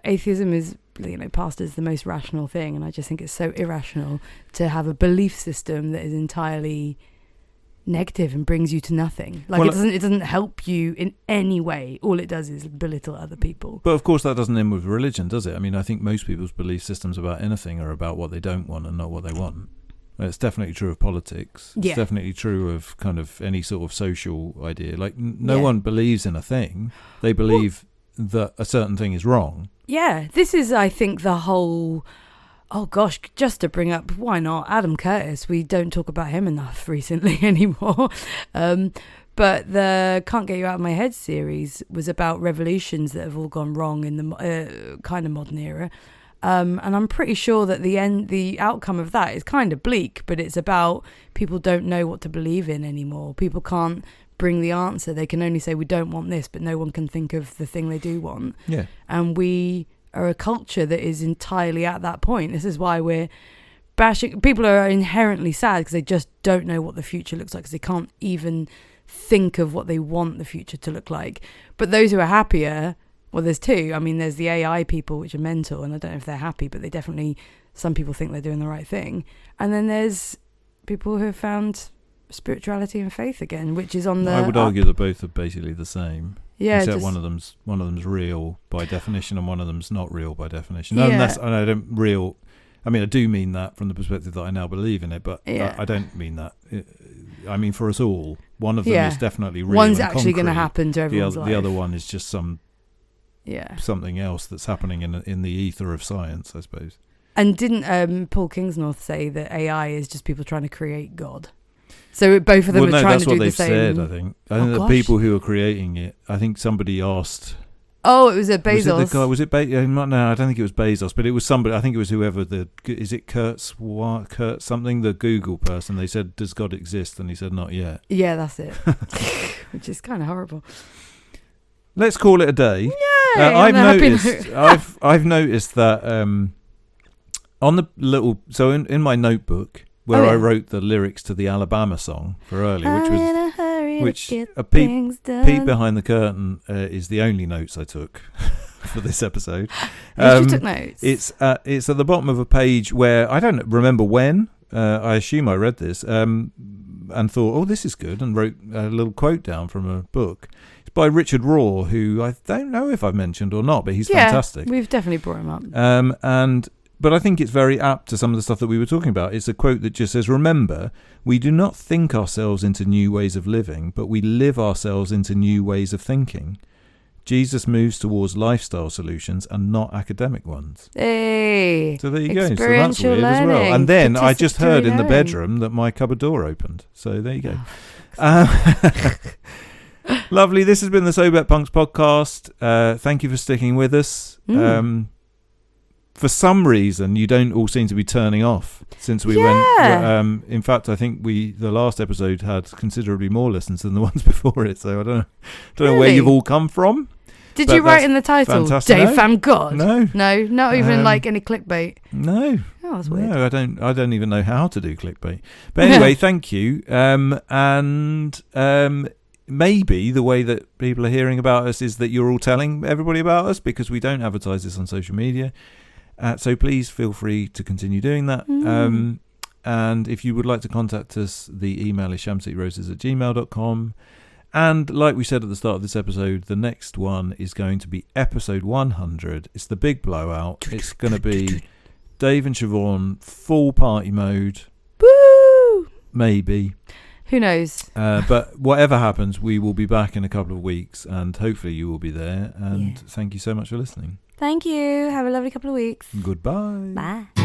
atheism is, passed as the most rational thing, and I just think it's so irrational to have a belief system that is entirely negative and brings you to nothing. It doesn't help you in any way. All it does is belittle other people. But of course that doesn't end with religion, does it? I mean, I think most people's belief systems about anything are about what they don't want and not what they want. It's definitely true of politics. It's definitely true of kind of any sort of social idea. Like no one believes in a thing. They believe that a certain thing is wrong. Yeah, this is, I think, the whole... Oh gosh, just to bring up, why not, Adam Curtis? We don't talk about him enough recently anymore. But the Can't Get You Out of My Head series was about revolutions that have all gone wrong in the kind of modern era. And I'm pretty sure that the outcome of that is kind of bleak, but it's about people don't know what to believe in anymore. People can't bring the answer. They can only say, we don't want this, but no one can think of the thing they do want. Yeah. And we are a culture that is entirely at that point. This is why we're bashing. People are inherently sad because they just don't know what the future looks like, because they can't even think of what they want the future to look like. But those who are happier, well, there's two. I mean, there's the AI people, which are mental, and I don't know if they're happy, but they definitely, some people think they're doing the right thing. And then there's people who have found spirituality and faith again, which is on the I would argue that both are basically the same. Yeah, except one of them's real by definition, and one of them's not real by definition. Yeah. I do mean that from the perspective that I now believe in it, but I don't mean that. I mean for us all, one of them is definitely real. One's and actually going to concrete. happen to everyone's life. The other one is just something else that's happening in the ether of science, I suppose. And didn't Paul Kingsnorth say that AI is just people trying to create God? So both of them are trying to do the same. That's what they've said, I think. I think the people who are creating it, I think somebody asked... Oh, it was Bezos. Was it the guy? Was it Bezos? No, I don't think it was Bezos, but it was somebody. I think it was whoever is it Kurt something, the Google person. They said, does God exist? And he said, not yet. Yeah, that's it. Which is kind of horrible. Let's call it a day. Yay! I've noticed that on the little... So in my notebook... where I wrote the lyrics to the Alabama song for earlier, which a peek behind the curtain is the only notes I took for this episode. You took notes. It's at the bottom of a page where I don't remember when. I assume I read this and thought, oh, this is good, and wrote a little quote down from a book. It's by Richard Rohr, who I don't know if I've mentioned or not, but he's fantastic. We've definitely brought him up. But I think it's very apt to some of the stuff that we were talking about. It's a quote that just says, remember, we do not think ourselves into new ways of living, but we live ourselves into new ways of thinking. Jesus moves towards lifestyle solutions and not academic ones. Hey, so there you go. So that's weird as well. And then I just heard in the bedroom that my cupboard door opened. So there you go. Lovely. This has been the So Bet Punks podcast. Thank you for sticking with us. For some reason, you don't all seem to be turning off since we went. In fact, I think the last episode had considerably more listens than the ones before it. So I don't know where you've all come from. Did you write in the title, fantastic. Dave found God? No, not even like any clickbait. No. Oh, that's weird. No, I don't even know how to do clickbait. But anyway, thank you. Maybe the way that people are hearing about us is that you're all telling everybody about us, because we don't advertise this on social media. So please feel free to continue doing that. And if you would like to contact us, the email is shamsicroses@gmail.com. And like we said at the start of this episode, the next one is going to be episode 100. It's the big blowout. It's going to be Dave and Siobhan, full party mode. Woo! Maybe. Who knows? But whatever happens, we will be back in a couple of weeks, and hopefully you will be there. And thank you so much for listening. Thank you. Have a lovely couple of weeks. Goodbye. Bye.